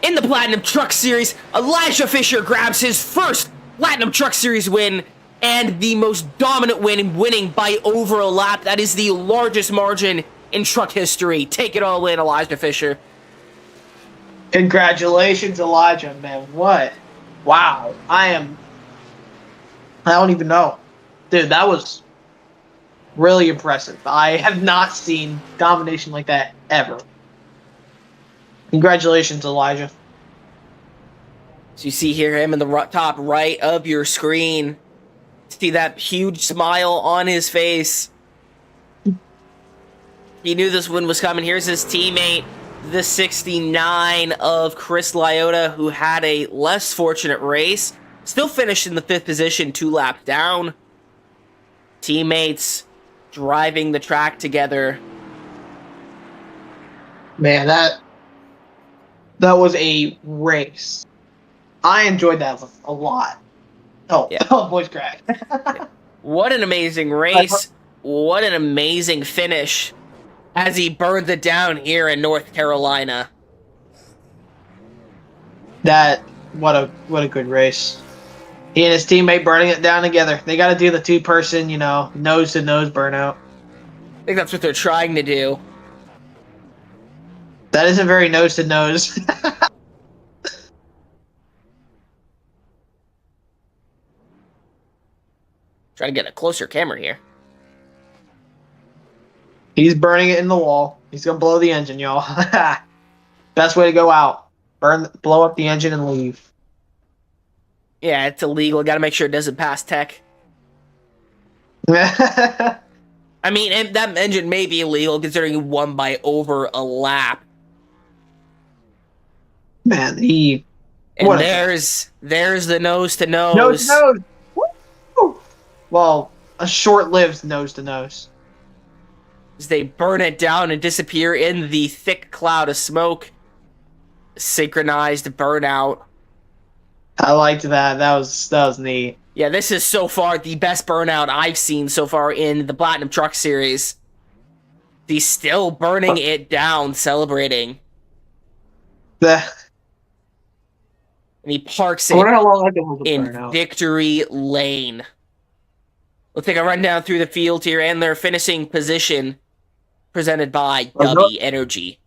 In the Platinum Truck Series, Elijah Fisher grabs his first Platinum Truck Series win and the most dominant win, winning by over a lap. That is the largest margin in truck history. Take it all in, Elijah Fisher. Congratulations, Elijah, man. What? Wow. I don't even know. Dude, that was really impressive. I have not seen domination like that ever. Congratulations, Elijah. So you see here him in the top right of your screen. See that huge smile on his face. He knew this win was coming. Here's his teammate, the 69 of Chris Liotta, who had a less fortunate race. Still finished in the 5th position, 2 laps down. Teammates driving the track together. Man, that was a race. I enjoyed that a lot. Oh, yeah. Oh, voice crack. What an amazing race. What an amazing finish as he burned it down here in North Carolina. What a good race. He and his teammate burning it down together. They got to do the 2-person, nose-to-nose burnout. I think that's what they're trying to do. That isn't very nose-to-nose. Trying to get a closer camera here. He's burning it in the wall. He's going to blow the engine, y'all. Best way to go out. Blow up the engine and leave. Yeah, it's illegal. Got to make sure it doesn't pass tech. I mean, and that engine may be illegal considering he won by over a lap. Man, And there's the nose-to-nose. Nose-to-nose. Woo! Well, a short-lived nose-to-nose. As they burn it down and disappear in the thick cloud of smoke. Synchronized burnout. I liked that. That was neat. Yeah, this is so far the best burnout I've seen so far in the Platinum Truck Series. He's still burning it down, celebrating. And he parks it in victory lane. We'll take a run down through the field here and their finishing position presented by W Energy.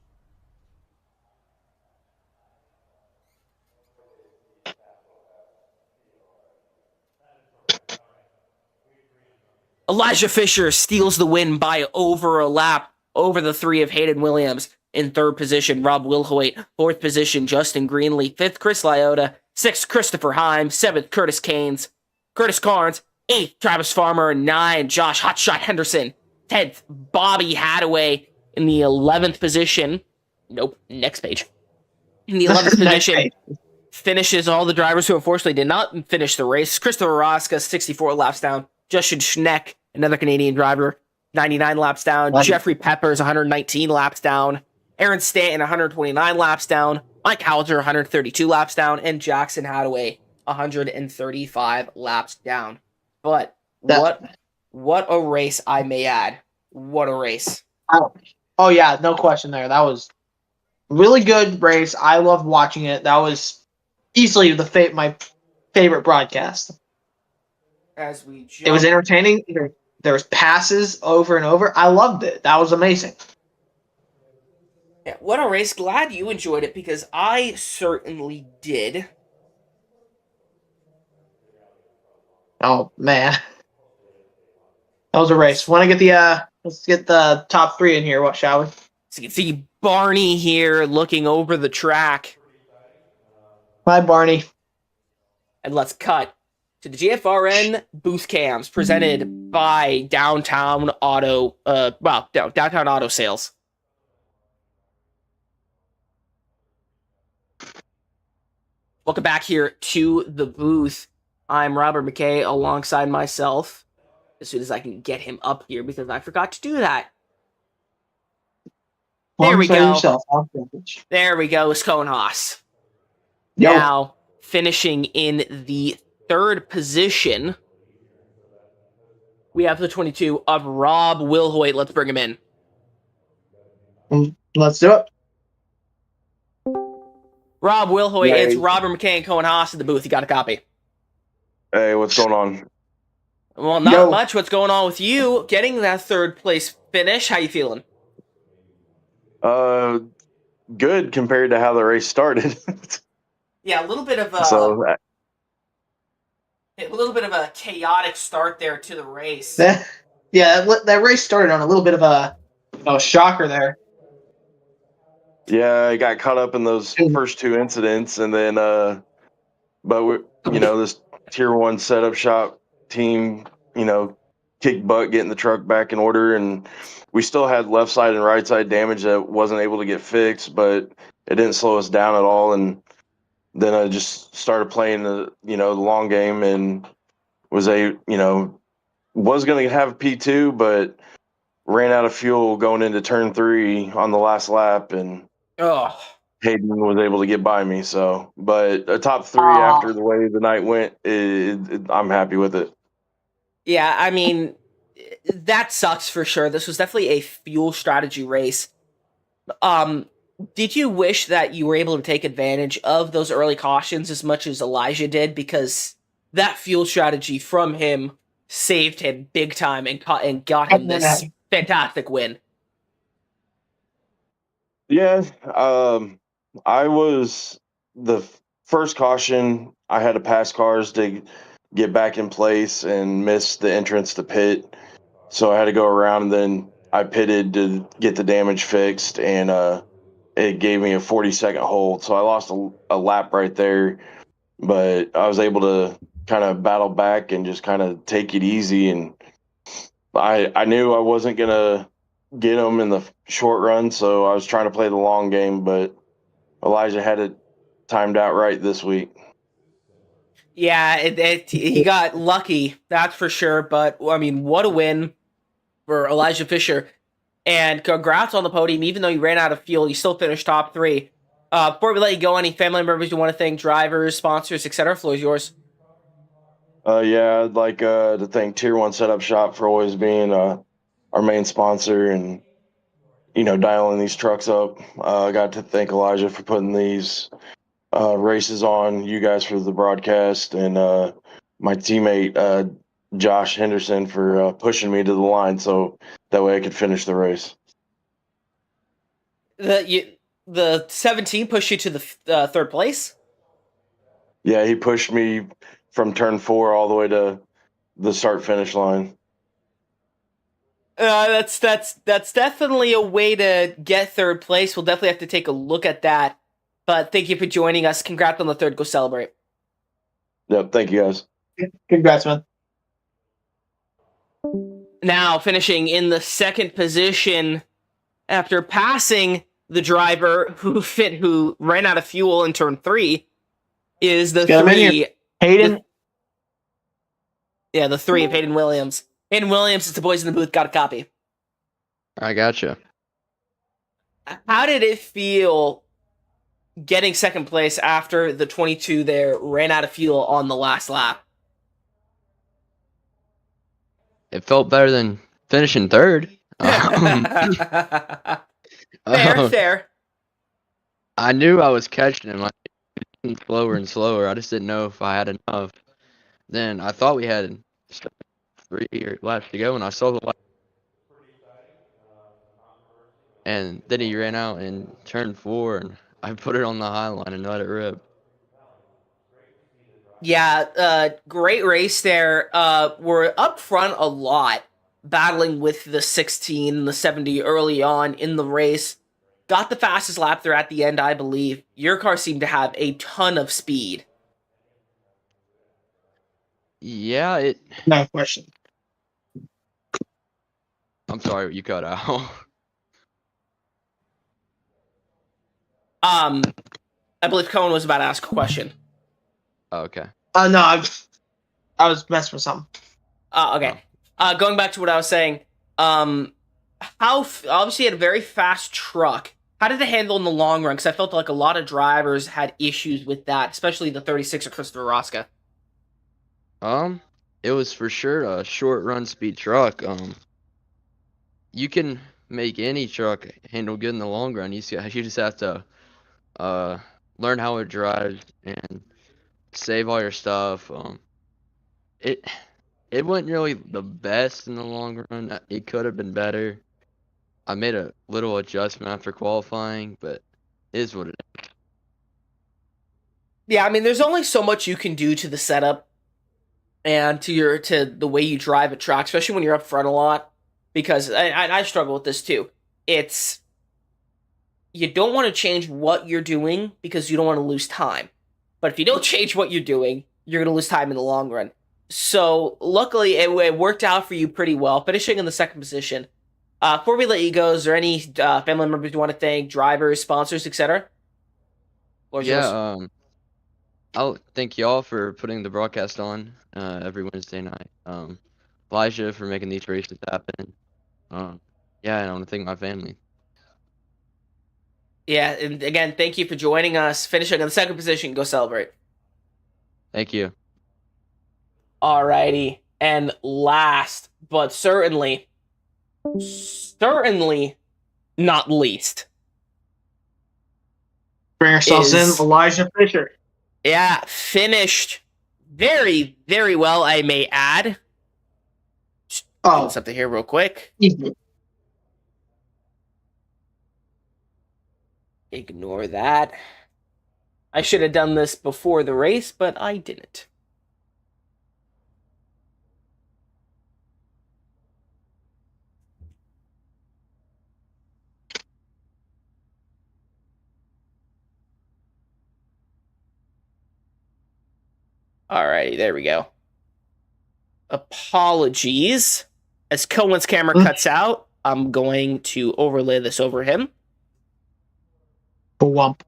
Elijah Fisher steals the win by over a lap over the 3 of Hayden Williams. In 3rd position, Rob Wilhoit. 4th position, Justin Greenlee. 5th, Chris Liotta. 6th, Christopher Himes. 7th, Curtis Carnes. 8th, Travis Farmer. 9th, Josh Hotshot Henderson. 10th, Bobby Hadaway. In the 11th position, nope, next page. In the 11th position, finishes all the drivers who unfortunately did not finish the race. Christopher Rosca, 64 laps down. Justin Schneck, another Canadian driver, 99 laps down. Jeffrey Peppers, 119 laps down. Aaron Stanton, 129 laps down. Mike Hauser, 132 laps down. And Jackson Hadaway, 135 laps down. But what a race, I may add. What a race. Oh yeah, no question there. That was really good race. I loved watching it. That was easily my favorite broadcast. It was entertaining. There was passes over and over. I loved it. That was amazing. Yeah, what a race. Glad you enjoyed it because I certainly did. Oh man. That was a race. Want to get let's get the top 3 in here, what shall we? So you can see Barney here looking over the track. Bye, Barney. And let's cut to the GFRN booth cams presented by Downtown Auto, Downtown Auto Sales. Welcome back here to the booth. I'm Robert McKay alongside myself. As soon as I can get him up here because I forgot to do that. There we go. Yourself. There we go. It's Cohen Haas. Yo. Now, finishing in the third position, we have the 22 of Rob Wilhoit. Let's bring him in. Let's do it. Rob Wilhoit, Hey. it's Robert McKay and Cohen Haas in the booth. You got a copy? Hey, what's going on? Well, not much. What's going on with you? Getting that third place finish. How you feeling? Good compared to how the race started. Yeah, a little bit of a chaotic start there to the race. That race started on a little bit of a shocker there. Yeah, I got caught up in those first two incidents, and then, this tier 1 setup shop team, kicked butt getting the truck back in order, and we still had left side and right side damage that wasn't able to get fixed, but it didn't slow us down at all. And then I just started playing the long game, and was going to have a P2, but ran out of fuel going into turn 3 on the last lap, and Hayden was able to get by me. So, but a top 3 after the way the night went, I'm happy with it. Yeah, I mean, that sucks for sure. This was definitely a fuel strategy race. Did you wish that you were able to take advantage of those early cautions as much as Elijah did? Because that fuel strategy from him saved him big time and got him this fantastic win. Yeah, I was the first caution. I had to pass cars to get back in place and missed the entrance to pit. So I had to go around, and then I pitted to get the damage fixed, and it gave me a 40-second hold. So I lost a lap right there, but I was able to kind of battle back and just kind of take it easy. And I knew I wasn't going to get them in the short run, so I was trying to play the long game, but Elijah had it timed out right this week. Yeah, he got lucky, that's for sure. But, I mean, what a win for Elijah Fisher. And congrats on the podium. Even though you ran out of fuel, you still finished top 3. Before we let you go, any family members you want to thank, drivers, sponsors, etc.? Floor is yours. Yeah, I'd like to thank Tier 1 Setup Shop for always being our main sponsor and, dialing these trucks up. I got to thank Elijah for putting these races on, you guys for the broadcast, and my teammate Josh Henderson for pushing me to the line so that way I could finish the race. The 17 pushed you to the third place? Yeah, he pushed me from turn 4 all the way to the start-finish line. That's definitely a way to get third place. We'll definitely have to take a look at that. But thank you for joining us. Congrats on the third. Go celebrate. Yep, thank you guys. Congrats, man. Now finishing in the second position after passing the driver who ran out of fuel in turn 3 is the 3. Hayden. The 3 of Hayden Williams. Hayden Williams, it's the boys in the booth, got a copy. I gotcha. How did it feel getting second place after the 22 there ran out of fuel on the last lap? It felt better than finishing third. Fair. I knew I was catching him. I was slower and slower. I just didn't know if I had enough. Then I thought we had 3 laps to go, and I saw the lap. And then he ran out in turn 4, and I put it on the high line and let it rip. Yeah, great race there. We're up front a lot, battling with the 16 and the 70 early on in the race. got the fastest lap there at the end, I believe. Your car seemed to have a ton of speed. Yeah, No question. I'm sorry, you cut out. I believe Cohen was about to ask a question. Oh, okay. No, I was messing with something. Okay. Going back to what I was saying, obviously you had a very fast truck. How did it handle in the long run? Because I felt like a lot of drivers had issues with that, especially the 36 of Christopher Rosca. It was for sure a short run speed truck. You can make any truck handle good in the long run. You just have to learn how it drives and save all your stuff. It wasn't really the best in the long run. It could have been better. I made a little adjustment after qualifying, but it is what it is. Yeah, I mean, there's only so much you can do to the setup and to the way you drive a track, especially when you're up front a lot. Because I struggle with this too. It's you don't want to change what you're doing because you don't want to lose time. But if you don't change what you're doing, you're going to lose time in the long run. So luckily, it worked out for you pretty well, finishing in the second position. Before we let you go, is there any family members you want to thank, drivers, sponsors, etc.? Yeah, I'll thank y'all for putting the broadcast on every Wednesday night. Elijah for making these races happen. Yeah, and I want to thank my family. Yeah, and again, thank you for joining us. Finishing in the second position, go celebrate. Thank you. Alrighty, and last but certainly not least, Bring ourselves in, Elijah Fisher. Yeah, finished very, very well, I may add. Oh, something here real quick. Ignore that. I should have done this before the race, but I didn't. Alrighty, there we go. Apologies. As Cohen's camera cuts out, I'm going to overlay this over him. Wump.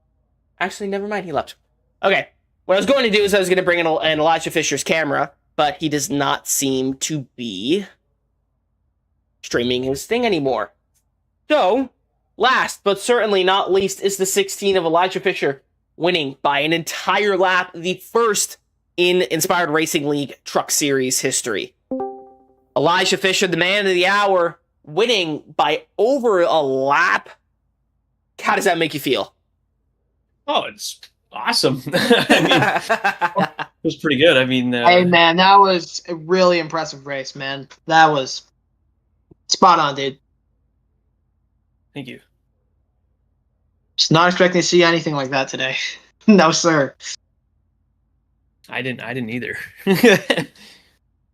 Actually, never mind, he left. Okay, what I was going to do is I was going to bring in an Elijah Fisher's camera, but he does not seem to be streaming his thing anymore. So, last but certainly not least is the 16 of Elijah Fisher, winning by an entire lap, the first in Inspired Racing League Truck Series history. Elijah Fisher, the man of the hour, winning by over a lap. How does that make you feel? Oh, it's awesome. I mean, it was pretty good. I mean, hey man, that was a really impressive race, man. That was spot on, dude. Thank you. Just not expecting to see anything like that today. No, sir. I didn't either.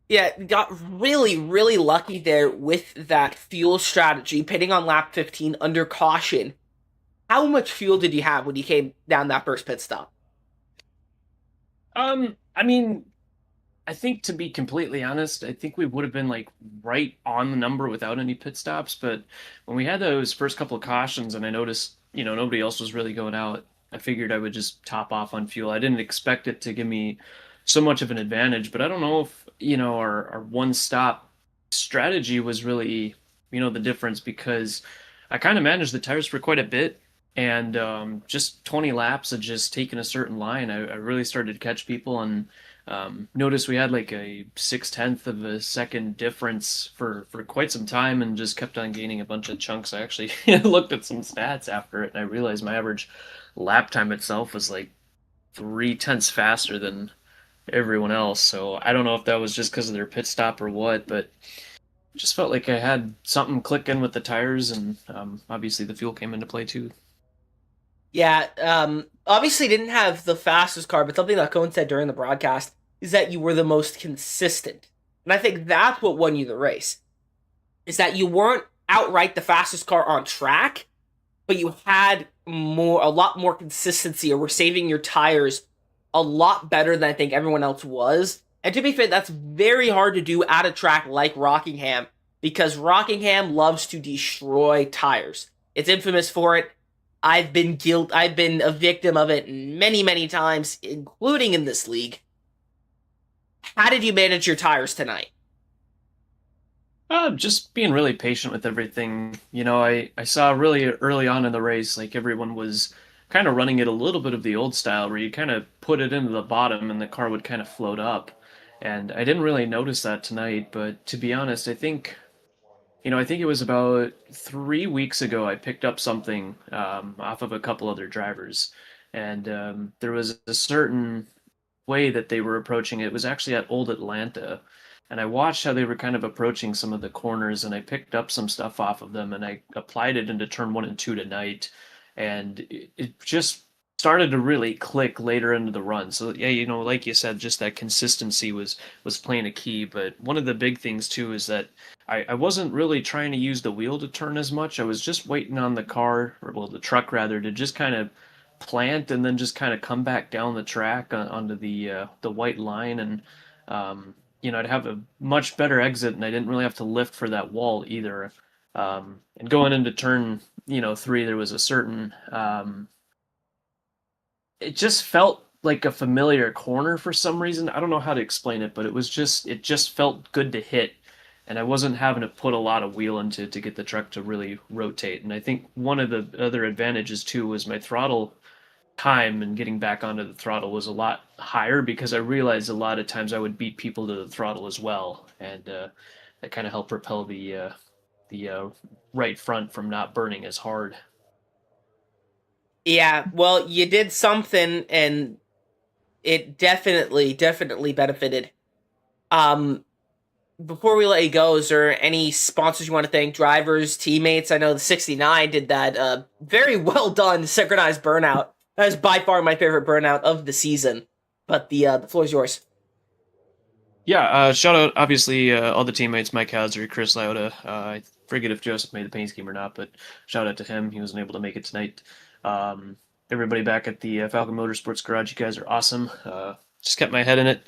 Yeah, got really, really lucky there with that fuel strategy, pitting on lap 15 under caution. How much fuel did you have when you came down that first pit stop? I mean, I think to be completely honest, I think we would have been like right on the number without any pit stops. But when we had those first couple of cautions and I noticed, nobody else was really going out, I figured I would just top off on fuel. I didn't expect it to give me so much of an advantage, but I don't know if, our one stop strategy was really, the difference, because I kind of managed the tires for quite a bit. And just 20 laps of just taking a certain line, I really started to catch people and noticed we had like a 0.6 of a second difference for quite some time and just kept on gaining a bunch of chunks. I actually looked at some stats after it and I realized my average lap time itself was like 0.3 faster than everyone else. So I don't know if that was just because of their pit stop or what, but just felt like I had something click in with the tires, and obviously the fuel came into play too. Yeah, obviously didn't have the fastest car, but something that Cohen said during the broadcast is that you were the most consistent. And I think that's what won you the race, is that you weren't outright the fastest car on track, but you had a lot more consistency, or were saving your tires a lot better than I think everyone else was. And to be fair, that's very hard to do at a track like Rockingham, because Rockingham loves to destroy tires. It's infamous for it. I've been a victim of it many, many times, including in this league. How did you manage your tires tonight? Just being really patient with everything. I saw really early on in the race, like everyone was kind of running it a little bit of the old style, where you kind of put it into the bottom and the car would kind of float up. And I didn't really notice that tonight, but to be honest, I think it was about 3 weeks ago I picked up something off of a couple other drivers, and there was a certain way that they were approaching it. It was actually at Old Atlanta, and I watched how they were kind of approaching some of the corners, and I picked up some stuff off of them, and I applied it into turn 1 and 2 tonight, and it just started to really click later into the run. So yeah, like you said, just that consistency was playing a key. But one of the big things too is that I wasn't really trying to use the wheel to turn as much. I was just waiting on the car, or well, the truck rather, to just kind of plant and then just kind of come back down the track onto the white line, and I'd have a much better exit, and I didn't really have to lift for that wall either. And going into turn 3, there was a certain it just felt like a familiar corner for some reason. I don't know how to explain it, but it just felt good to hit, and I wasn't having to put a lot of wheel into to get the truck to really rotate. And I think one of the other advantages too was my throttle time, and getting back onto the throttle was a lot higher, because I realized a lot of times I would beat people to the throttle as well, and that kind of helped propel the right front from not burning as hard. Yeah, well, you did something, and it definitely benefited. Before we let you go, is there any sponsors you want to thank? Drivers, teammates? I know the 69 did that very well done synchronized burnout. That is by far my favorite burnout of the season. But the floor is yours. Yeah, shout out, obviously, all the teammates, Mike Hauser, Chris Liotta. I forget if Joseph made the paint scheme or not, but shout out to him. He wasn't able to make it tonight. Everybody back at the Falcon Motorsports Garage, you guys are awesome. Just kept my head in it.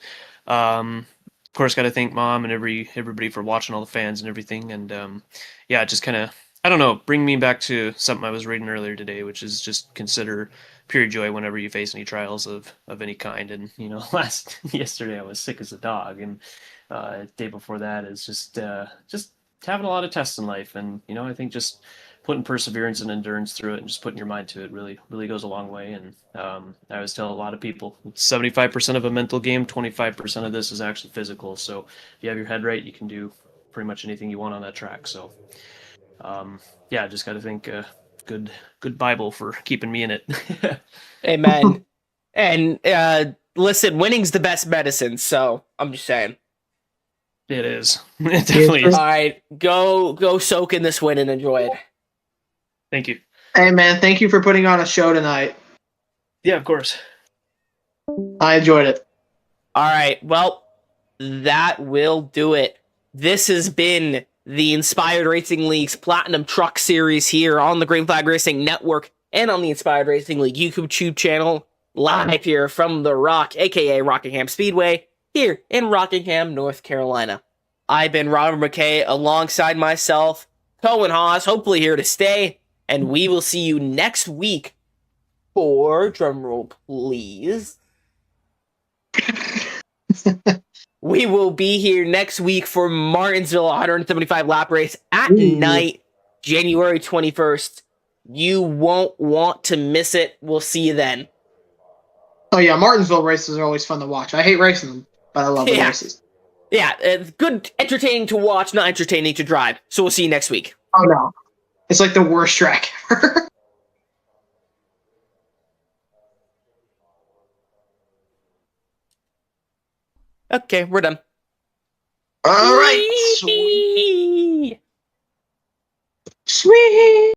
Of course, got to thank Mom and everybody for watching, all the fans and everything. And yeah, just kind of, I don't know, bring me back to something I was reading earlier today, which is just consider pure joy whenever you face any trials of any kind. And yesterday I was sick as a dog, and day before that is just having a lot of tests in life. And I think just putting perseverance and endurance through it, and just putting your mind to it really goes a long way. And I always tell a lot of people, it's 75% of a mental game, 25% of this is actually physical. So if you have your head right, you can do pretty much anything you want on that track. So yeah, just got to thank good Bible for keeping me in it. Amen. And listen, winning's the best medicine, so I'm just saying. It is. It definitely is. All right, go soak in this win and enjoy it. Thank you. Hey, man, thank you for putting on a show tonight. Yeah, of course. I enjoyed it. All right, well, that will do it. This has been the Inspired Racing League's Platinum Truck Series here on the Green Flag Racing Network and on the Inspired Racing League YouTube channel, live here from the Rock, aka Rockingham Speedway, here in Rockingham, North Carolina. I've been Robert McKay alongside myself, Cohen Haas, hopefully here to stay, and we will see you next week for, drumroll please, we will be here next week for Martinsville 175 lap race at night, January 21st. You won't want to miss it. We'll see you then. Oh yeah, Martinsville races are always fun to watch. I hate racing them, but I love the races. Yeah, it's good, entertaining to watch, not entertaining to drive. So we'll see you next week. Oh no, it's like the worst track ever. Okay, we're done. All right. Sweet.